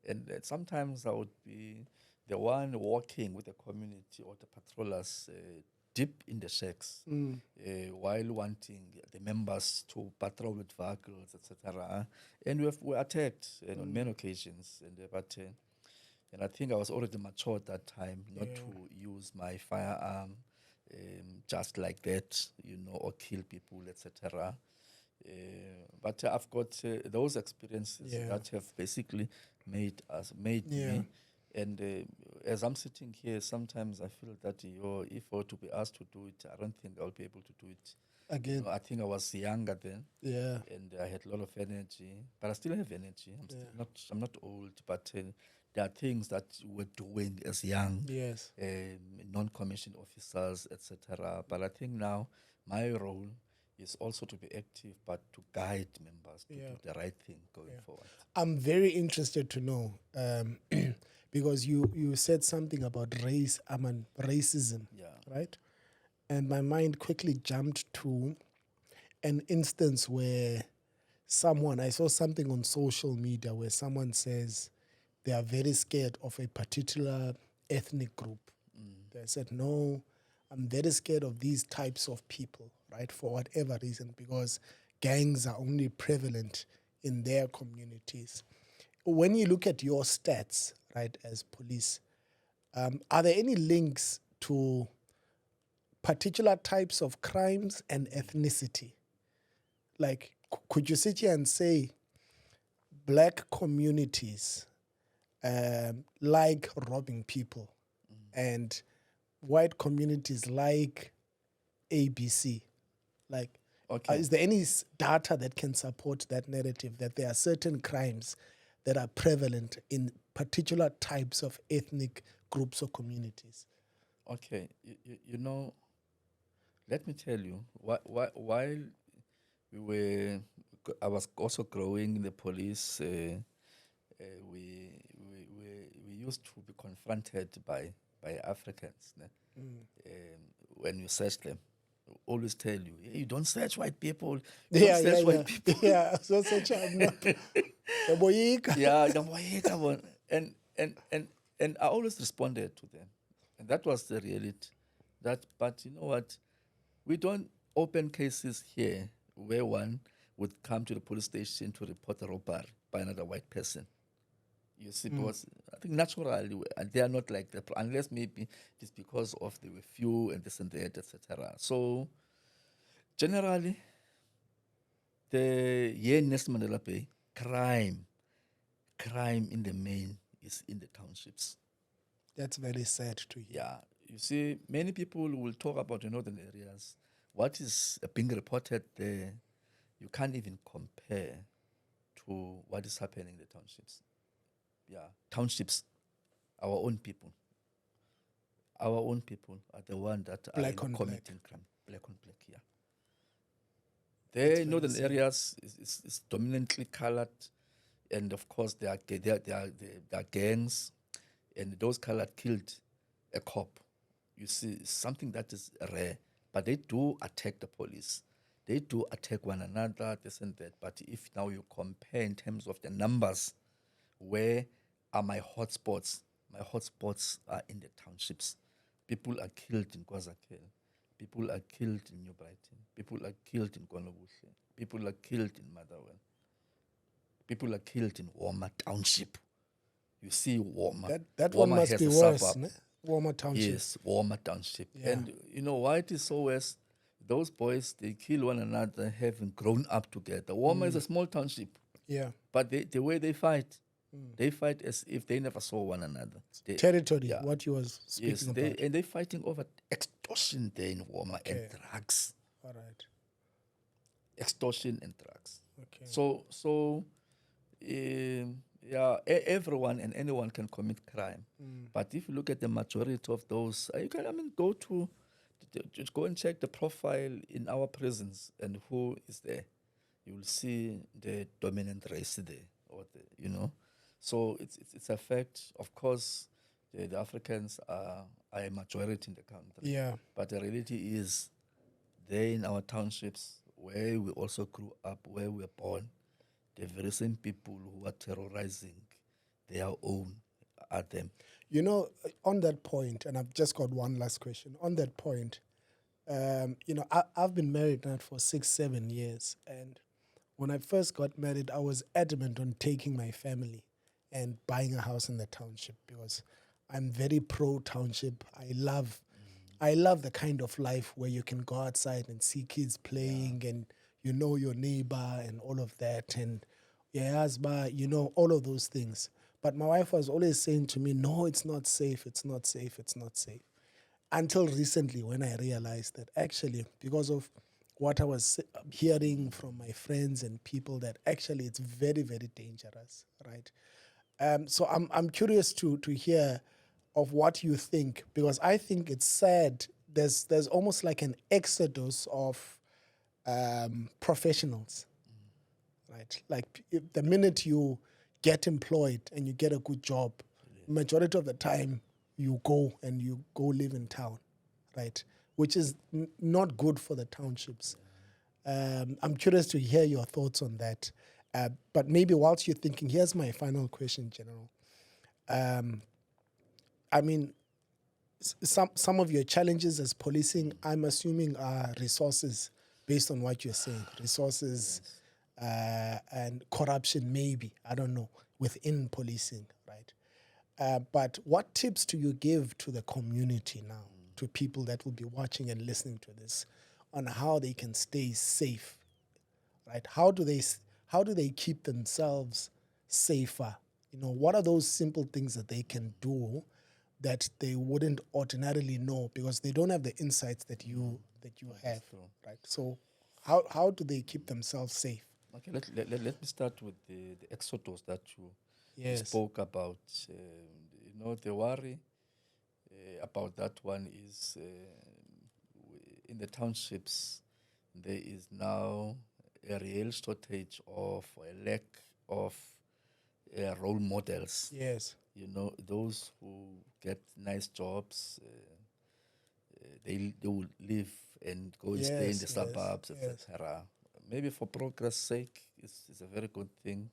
And sometimes I would be the one walking with the community or the patrollers deep in the shacks, while wanting the members to patrol with vehicles, etc. And we were attacked on many occasions. And And I think I was already mature at that time, not Yeah. to use my firearm just like that, or kill people, etc. But I've got those experiences Yeah. that have basically made Yeah. me. And as I'm sitting here, sometimes I feel that if I were to be asked to do it, I don't think I'll be able to do it. Again. I think I was younger then, Yeah. and I had a lot of energy, but I still have energy. I'm still Yeah. I'm not old, but there are things that we're doing as young, Yes. non-commissioned officers, etc. But I think now my role is also to be active, but to guide members to Yeah. do the right thing going Yeah. forward. I'm very interested to know because you said something about racism, Yeah. right? And my mind quickly jumped to an instance where I saw something on social media where someone says they are very scared of a particular ethnic group. They said, no, I'm very scared of these types of people, right? For whatever reason, because gangs are only prevalent in their communities. When you look at your stats, right, as police, are there any links to particular types of crimes and ethnicity? Like, could you sit here and say black communities like robbing people and white communities like ABC? Like, Okay. is there any data that can support that narrative that there are certain crimes that are prevalent in particular types of ethnic groups or communities? Okay. Let me tell you, while I was also growing in the police, we used to be confronted by Africans, ne? When you search them. Always tell you, hey, you don't search white people. You don't search white people. Yeah, so such I'm not. Yeah, come on. And I always responded to them. And that was the reality. But you know what? We don't open cases here where one would come to the police station to report a robbery by another white person. You see, because I think naturally they are not like that, unless maybe it's because of they were few and this and that, etc. So generally, here in Nelson Mandela Bay, crime in the main is in the townships. That's very sad to hear. Yeah, you see, many people will talk about the northern areas. What is being reported there, you can't even compare to what is happening in the townships. Yeah, townships, our own people are the ones that Black are on committing crime. Black on black, yeah. That's The very northern sad. areas is dominantly colored, and of course there are gangs, and those colored killed a cop. You see, it's something that is rare, but they do attack the police. They do attack one another, this and that. But if now you compare in terms of the numbers, where are my hotspots? My hotspots are in the townships. People are killed in KwaZakhele. People are killed in New Brighton. People are killed in Konobuhle. People are killed in Motherwell. People are killed in Woma Township. You see Woma. That Woma one must has be a worse, suburb. ne? Warmer Township. Yes, Woma Township. Yeah. And you know why it is so worse? Those boys, they kill one another having grown up together. Woma is a small township. Yeah. But the way they fight as if they never saw one another. Territory, yeah. what you was speaking Yes, about. they're fighting over extortion there in Woma and drugs. All right. Extortion and drugs. Okay. So everyone and anyone can commit crime. But if you look at the majority of those, you can go just go and check the profile in our prisons and who is there. You will see the dominant race there, So it's a fact. Of course, the Africans are a majority in the country. Yeah. But the reality is, there in our townships, where we also grew up, where we were born, the very same people who are terrorizing their own are them. You know, on that point, and I've just got one last question. On that point, I've been married now for 6-7 years. And when I first got married, I was adamant on taking my family and buying a house in the township, because I'm very pro township. I love the kind of life where you can go outside and see kids playing, and you know your neighbor and all of that, and all of those things. But my wife was always saying to me, no, it's not safe, it's not safe, it's not safe. Until recently, when I realized that actually, because of what I was hearing from my friends and people, that actually it's very, very dangerous, right? So I'm curious to hear of what you think, because I think it's sad. There's almost like an exodus of professionals, right? Like the minute you get employed and you get a good job, majority of the time you go live in town, right? Which is not good for the townships. I'm curious to hear your thoughts on that. But maybe whilst you're thinking, here's my final question, General. I mean, some of your challenges as policing, I'm assuming, are resources, based on what you're saying. Resources and corruption, maybe, I don't know, within policing, right? But what tips do you give to the community now, to people that will be watching and listening to this, on how they can stay safe, right? How do they keep themselves safer? What are those simple things that they can do that they wouldn't ordinarily know, because they don't have the insights that you have, right? So how do they keep themselves safe? Okay, let me start with the exodus that you Yes. spoke about. The worry about that one is in the townships, there is now a real shortage of a lack of role models. Yes. Those who get nice jobs, they will live and go and stay in the suburbs, etc. Maybe for progress' sake, it's a very good thing.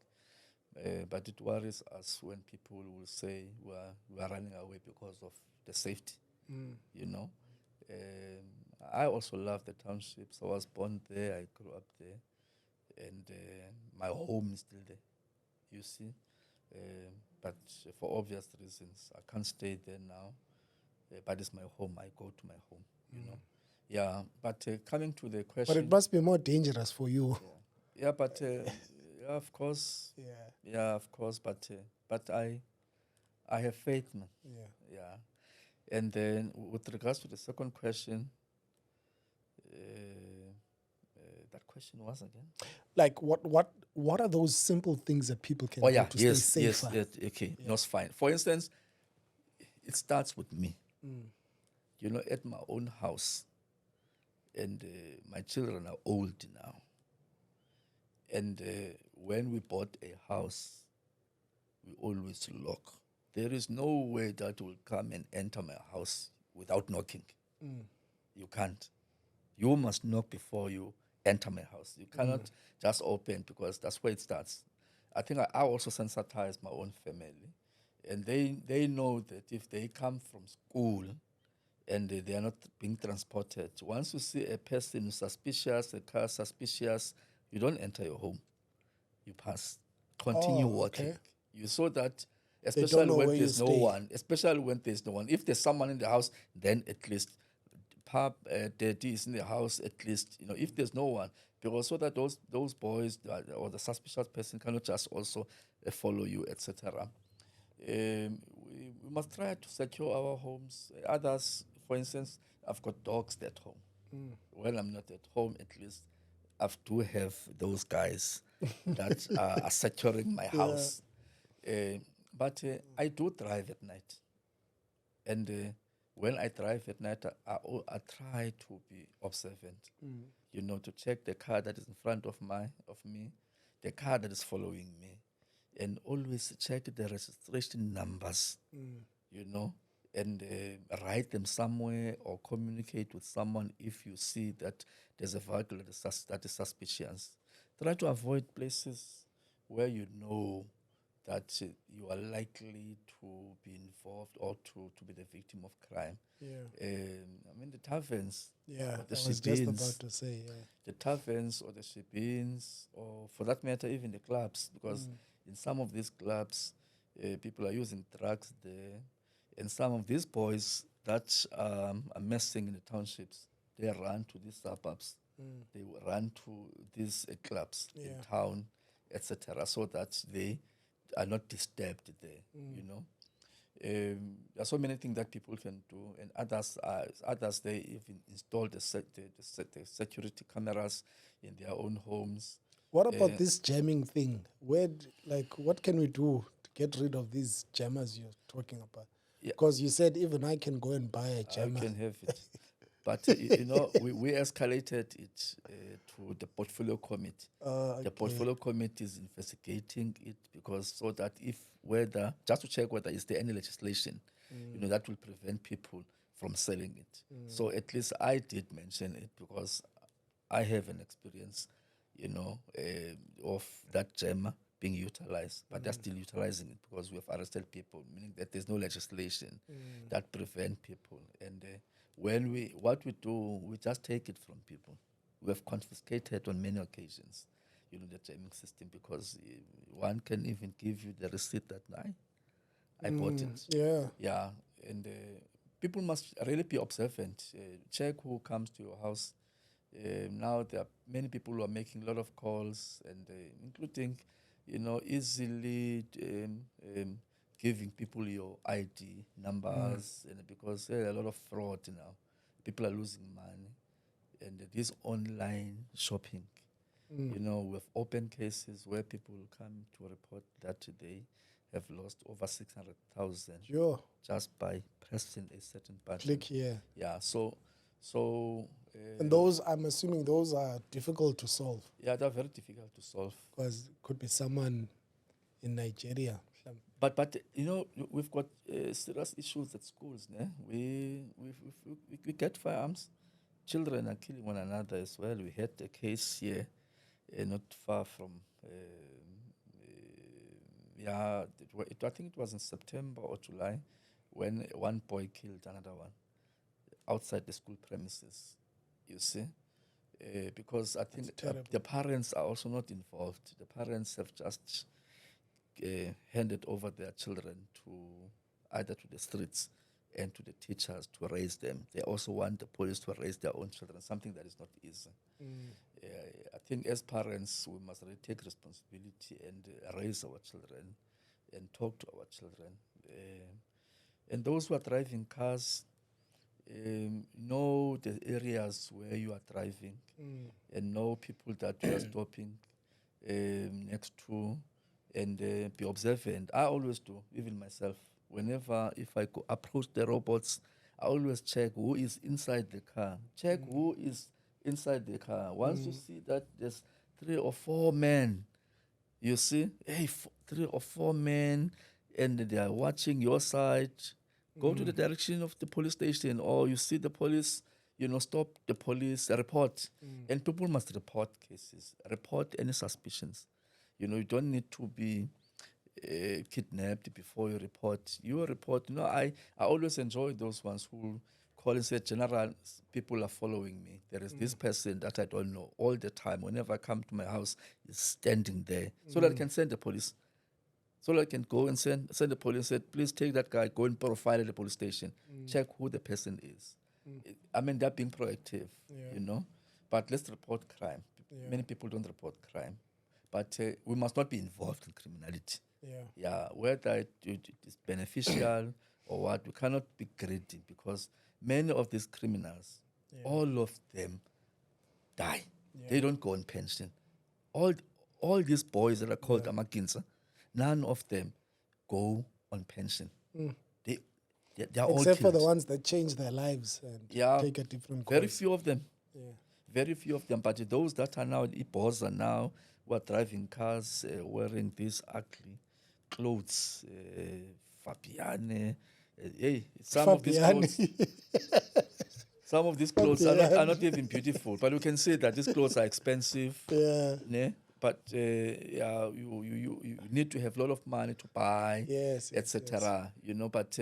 But it worries us when people will say we are running away because of the safety. I also love the townships. I was born there, I grew up there, and my home is still there, you see. But for obvious reasons, I can't stay there now. But it's my home. I go to my home, Yeah, but coming to the question. But it must be more dangerous for you. Yeah, but of course. Yeah, of course. But I have faith, man. Yeah. And then with regards to the second question, that question was again? Like what are those simple things that people can do to stay safer? Yes, okay, that's fine. For instance, it starts with me. At my own house, and my children are old now. And when we bought a house, we always lock. There is no way that will come and enter my house without knocking. You can't. You must knock before you enter my house. You cannot just open, because that's where it starts. I think I also sensitize my own family, and they know that if they come from school and they are not being transported, once you see a person suspicious, a car suspicious, you don't enter your home. You pass. Continue walking. Okay. You saw that, especially when there's no one. Especially when there's no one. If there's someone in the house, then at least Pap, daddy is in the house, at least, if there's no one, because so that those boys or the suspicious person cannot just also follow you, etc. We must try to secure our homes. Others, for instance, I've got dogs at home. When I'm not at home, at least I do have those guys that are securing my house. But I do drive at night. And when I drive at night, I try to be observant, to check the car that is in front of me, the car that is following me, and always check the registration numbers, and write them somewhere or communicate with someone if you see that there's a vehicle that is suspicious. Try to avoid places where you know that you are likely to be involved or to be the victim of crime. The taverns, Yeah, the I was just about to say, the taverns or the shebeens, or for that matter, even the clubs, because in some of these clubs, People are using drugs there. And some of these boys that are messing in the townships, they run to these suburbs. They run to these clubs in town, etc., so that they are not disturbed there, you know. There are so many things that people can do, and others they even install the security cameras in their own homes. What about this jamming thing? What can we do to get rid of these jammers you're talking about? Yeah. Because you said even I can go and buy a jammer. I can have it. But, we escalated it to the portfolio committee. The portfolio committee is investigating it because just to check whether is there any legislation, that will prevent people from selling it. So at least I did mention it because I have an experience, of that jammer being utilized, but they're still utilizing it because we have arrested people, meaning that there's no legislation that prevent people. And what we do, we just take it from people. We have confiscated on many occasions, the jamming system, because one can even give you the receipt that I bought it. Yeah. Yeah, and people must really be observant. Check who comes to your house. Now there are many people who are making a lot of calls, and including, easily giving people your ID numbers, and because there are a lot of fraud now. People are losing money, and this online shopping. We've open cases where people come to report that they have lost over 600,000 just by pressing a certain button. Click here. Yeah, so and those, I'm assuming those are difficult to solve. Yeah, they're very difficult to solve. Because it could be someone in Nigeria. But we've got serious issues at schools. We get firearms. Children are killing one another as well. We had a case here, not far from. I think it was in September or July, when one boy killed another one outside the school premises. You see, because I think the parents are also not involved. The parents have just handed over their children to either to the streets and to the teachers to raise them. They also want the police to raise their own children, something that is not easy. I think as parents, we must really take responsibility and raise our children and talk to our children. And those who are driving cars, know the areas where you are driving and know people that you are stopping next to, and be observant. I always do, even myself. If I go approach the robots, I always check who is inside the car. Check who is inside the car. Once you see that there's 3 or 4 men, you see, 3 or 4 men, and they are watching your side, go to the direction of the police station, or you see the police, stop the police, report. And people must report cases, report any suspicions. You don't need to be kidnapped before you report. You report. I always enjoy those ones who call and say, General, people are following me. There is this person that I don't know all the time. Whenever I come to my house, is standing there. So that I can send the police. So that I can go and send the police, say, please take that guy, go and profile at the police station. Check who the person is. I mean, they're being proactive, But let's report crime. Many people don't report crime. But we must not be involved in criminality. Whether it is beneficial or what, we cannot be greedy, because many of these criminals, all of them die. They don't go on pension. All these boys that are called amakinsa, none of them go on pension. They are all except for killed. the ones that change their lives and take a different course. Very few of them. Very few of them. But those that are now in Iboza now, who are driving cars, wearing these ugly clothes, Fabiane. Some of these clothes are not even beautiful, but we can say that these clothes are expensive. But you need to have a lot of money to buy, etc. But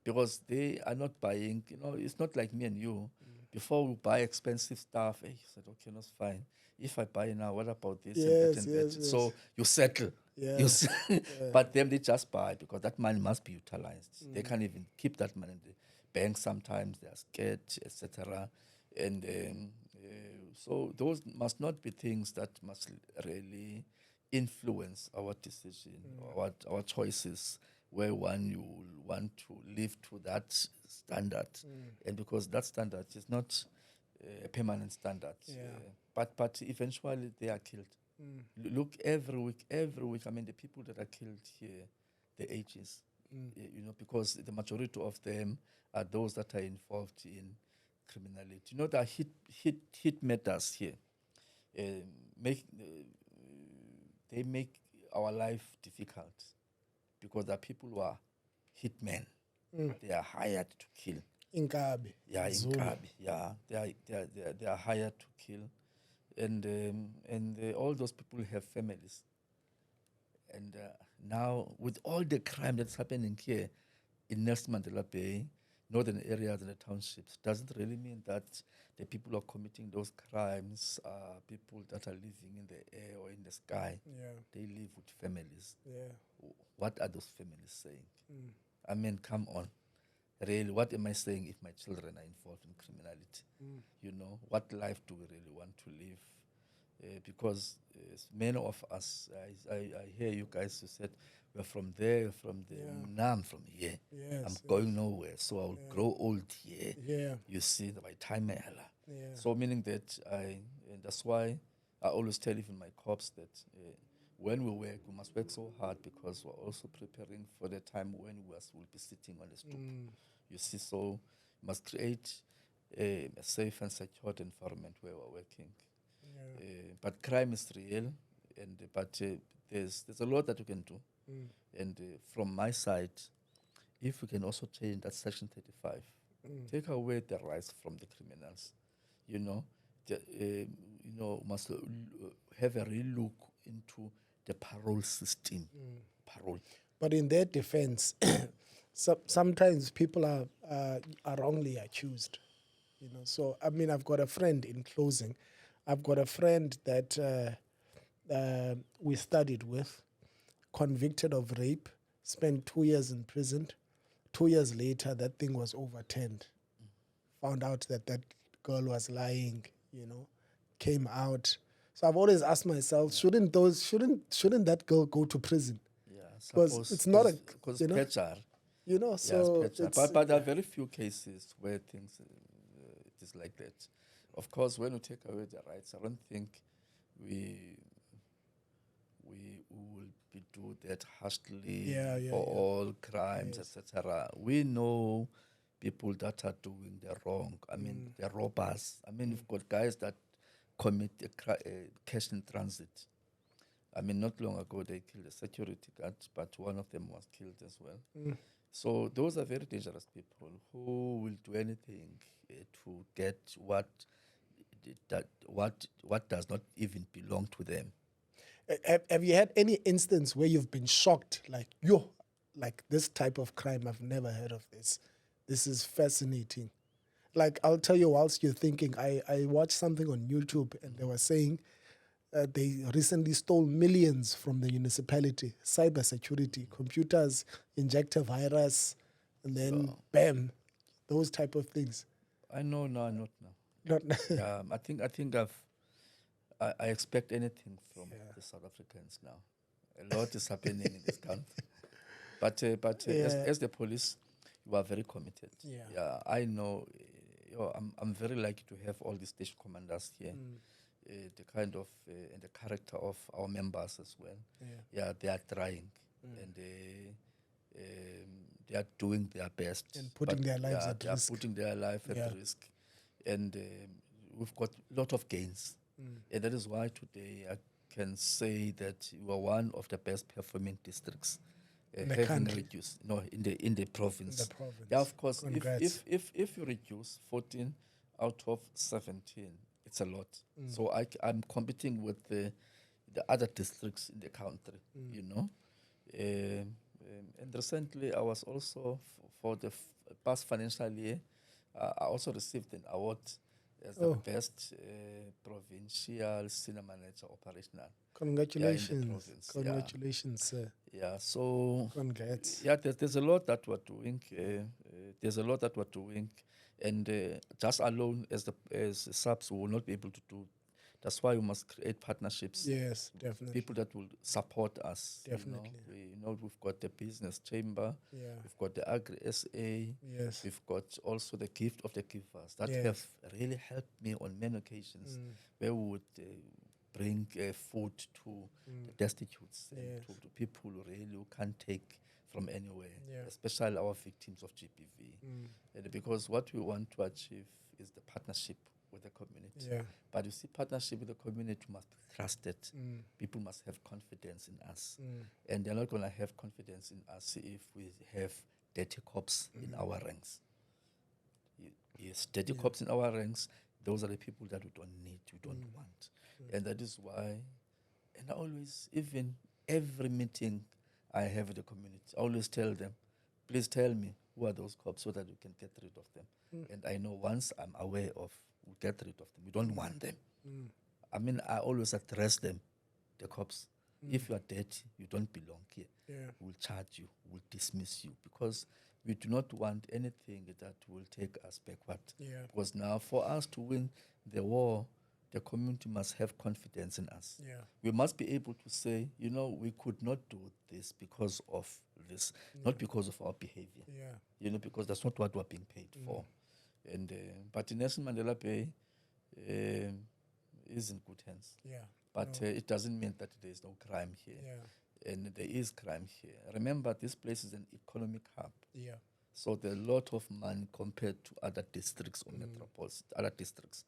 because they are not buying, it's not like me and you. Before we buy expensive stuff, you said, okay, that's fine. If I buy now, what about this and that and that? So you settle. Yeah. You see? But them, they just buy because that money must be utilized. They can't even keep that money in the bank sometimes. They are scared, etc. And so those must not be things that must really influence our decision, our choices, where one you want to live to that standard. And because that standard is not a permanent standard. But eventually they are killed. Look every week. I mean, the people that are killed here, the ages, because the majority of them are those that are involved in criminality. The hit matters here. Make they make our life difficult because there are people who are hitmen. They are hired to kill. Inkabi. Yeah, in Zulu. Kabi. Yeah, they are hired to kill, and all those people have families. And now, with all the crime that's happening here in Nelson Mandela Bay, northern areas and the townships, doesn't really mean that the people who are committing those crimes are people that are living in the air or in the sky. Yeah. They live with families. Yeah. What are those families saying? I mean, come on. Really, what am I saying if my children are involved in criminality? What life do we really want to live? Because many of us, I hear you guys, you said, we're from there, from there. Now I'm from here. Yes, I'm going nowhere, so I'll grow old here. Yeah. You see, by time I Yeah. So meaning that and that's why I always tell even my cops that when we work, we must work so hard because we're also preparing for the time when we will be sitting on the stoop. You see, so we must create a safe and secure environment where we're working. But crime is real, but there's a lot that we can do. And from my side, if we can also change that Section 35, take away the rights from the criminals, must have a real look into the parole system. Parole. But in their defense, sometimes people are wrongly accused. So I mean, I've got a friend. In closing, I've got a friend that we studied with, convicted of rape, spent 2 years in prison. 2 years later, that thing was overturned. Found out that girl was lying. Came out. So I've always asked myself, shouldn't that girl go to prison? Yeah, Because it's not a pressure. So but there are very few cases where things it is like that. Of course, when we take away the rights, I don't think we will do that harshly for all crimes, etc. We know people that are doing the wrong. I mean, the robbers. I mean, we've got guys that commit cash in transit. I mean, not long ago they killed a security guard, but one of them was killed as well. So those are very dangerous people who will do anything to get what does not even belong to them. Have you had any instance where you've been shocked, like this type of crime, I've never heard of this. This is fascinating. Like, I'll tell you, whilst you're thinking, I watched something on YouTube and they were saying they recently stole millions from the municipality, cybersecurity, computers, inject a virus, and then bam, those type of things. I know now, not now. Not I think I expect anything from the South Africans now. A lot is happening in this country. But as the police, you are very committed. Yeah, I know. I'm very lucky to have all these station commanders here. The kind of and the character of our members as well. Yeah, they are trying and they are doing their best and putting their lives at they risk. are putting their life at risk, and we've got a lot of gains, and that is why today I can say that you are one of the best performing districts. Having reduced, in the province. Yeah, of course. If you reduce 14 out of 17, it's a lot. So I'm competing with the other districts in the country. And recently I was also for the past financial year, I also received an award as the best provincial senior manager operational. Congratulations. Province, Congratulations, sir. Yeah, so congrats. Yeah, there's a lot that we're doing. There's a lot that we're doing, and just alone as subs, we will not be able to do. That's why we must create partnerships. Yes, definitely. People that will support us. Definitely. We've got the business chamber. Yeah. We've got the Agri SA. Yes. We've got also the gift of the givers that Yes. have really helped me on many occasions, where we would bring food to the destitutes and to people who really can't take from anywhere, especially our victims of GBV. And because what we want to achieve is the partnership with the community. Yeah. But you see, partnership with the community must be trusted. People must have confidence in us. And they're not going to have confidence in us if we have dirty cops in our ranks. Yes, dirty cops in our ranks, those are the people that we don't need, we don't want. And that is why, and I always, even every meeting I have with the community, I always tell them, please tell me who are those cops so that we can get rid of them. And I know once I'm aware of, we'll get rid of them. We don't want them. I mean, I always address them, the cops. If you are dirty, you don't belong here. We'll charge you, we'll dismiss you, because we do not want anything that will take us backward. Because now, for us to win the war, the community must have confidence in us. We must be able to say, we could not do this because of this, not because of our behavior. Because that's not what we're being paid for. And but Nelson Mandela Bay is in good hands. But it doesn't mean that there is no crime here. And there is crime here. Remember, this place is an economic hub. So there's a lot of money compared to other districts or metropoles, other districts.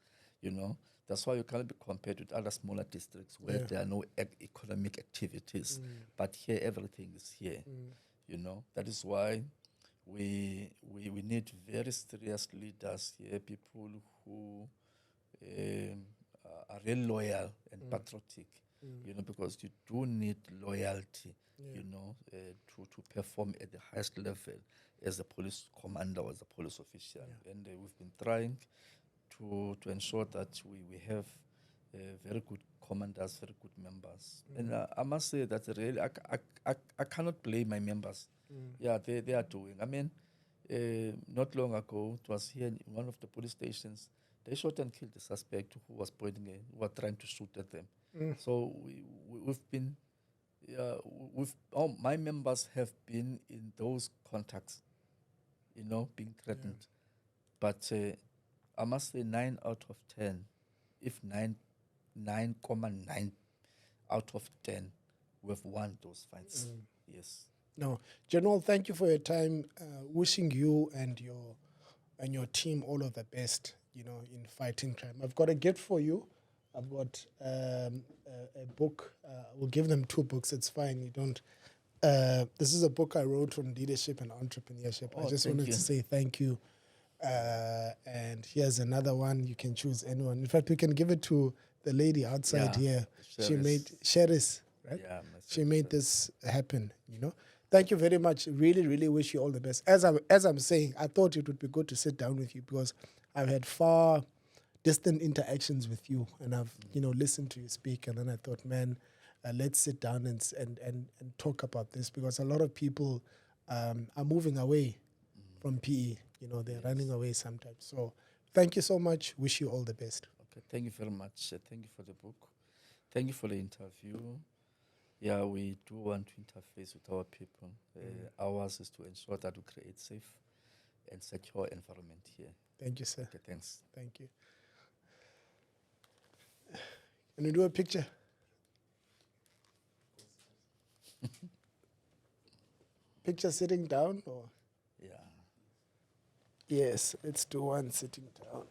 That's why you can't be compared with other smaller districts where there are no economic activities. But here, everything is here. That is why we need very serious leaders here, people who are really loyal and patriotic. Because you do need loyalty, to perform at the highest level as a police commander or as a police official. And we've been trying to ensure that we have very good commanders, very good members. And I must say that really, I cannot blame my members. Yeah, they are doing. I mean, not long ago, it was here in one of the police stations, they shot and killed the suspect who was who was trying to shoot at them. So we've been, my members have been in those contacts, being threatened. But I must say 9 out of 10, if 9.9 out of 10, we've won those fights. Yes. No, General, thank you for your time. Wishing you and your team all of the best, in fighting crime. I've got a gift for you. I've got a book. We'll give them 2 books. It's fine. You don't. This is a book I wrote on leadership and entrepreneurship. I just wanted to say thank you. And here's another one. You can choose anyone. In fact, we can give it to the lady outside here. She made Sheris, right? Yeah, she made this happen. Thank you very much. Really, really wish you all the best. As I'm saying, I thought it would be good to sit down with you because I've had far distant interactions with you, and I've listened to you speak, and then I thought, man, let's sit down and talk about this, because a lot of people are moving away from PE. They're running away sometimes. So thank you so much. Wish you all the best. Okay, thank you very much. Thank you for the book. Thank you for the interview. Yeah, we do want to interface with our people. Ours is to ensure that we create safe and secure environment here. Thank you, sir. Okay, thanks. Thank you. Can we do a picture? Picture sitting down, or? Yeah. Yes, let's do one sitting down.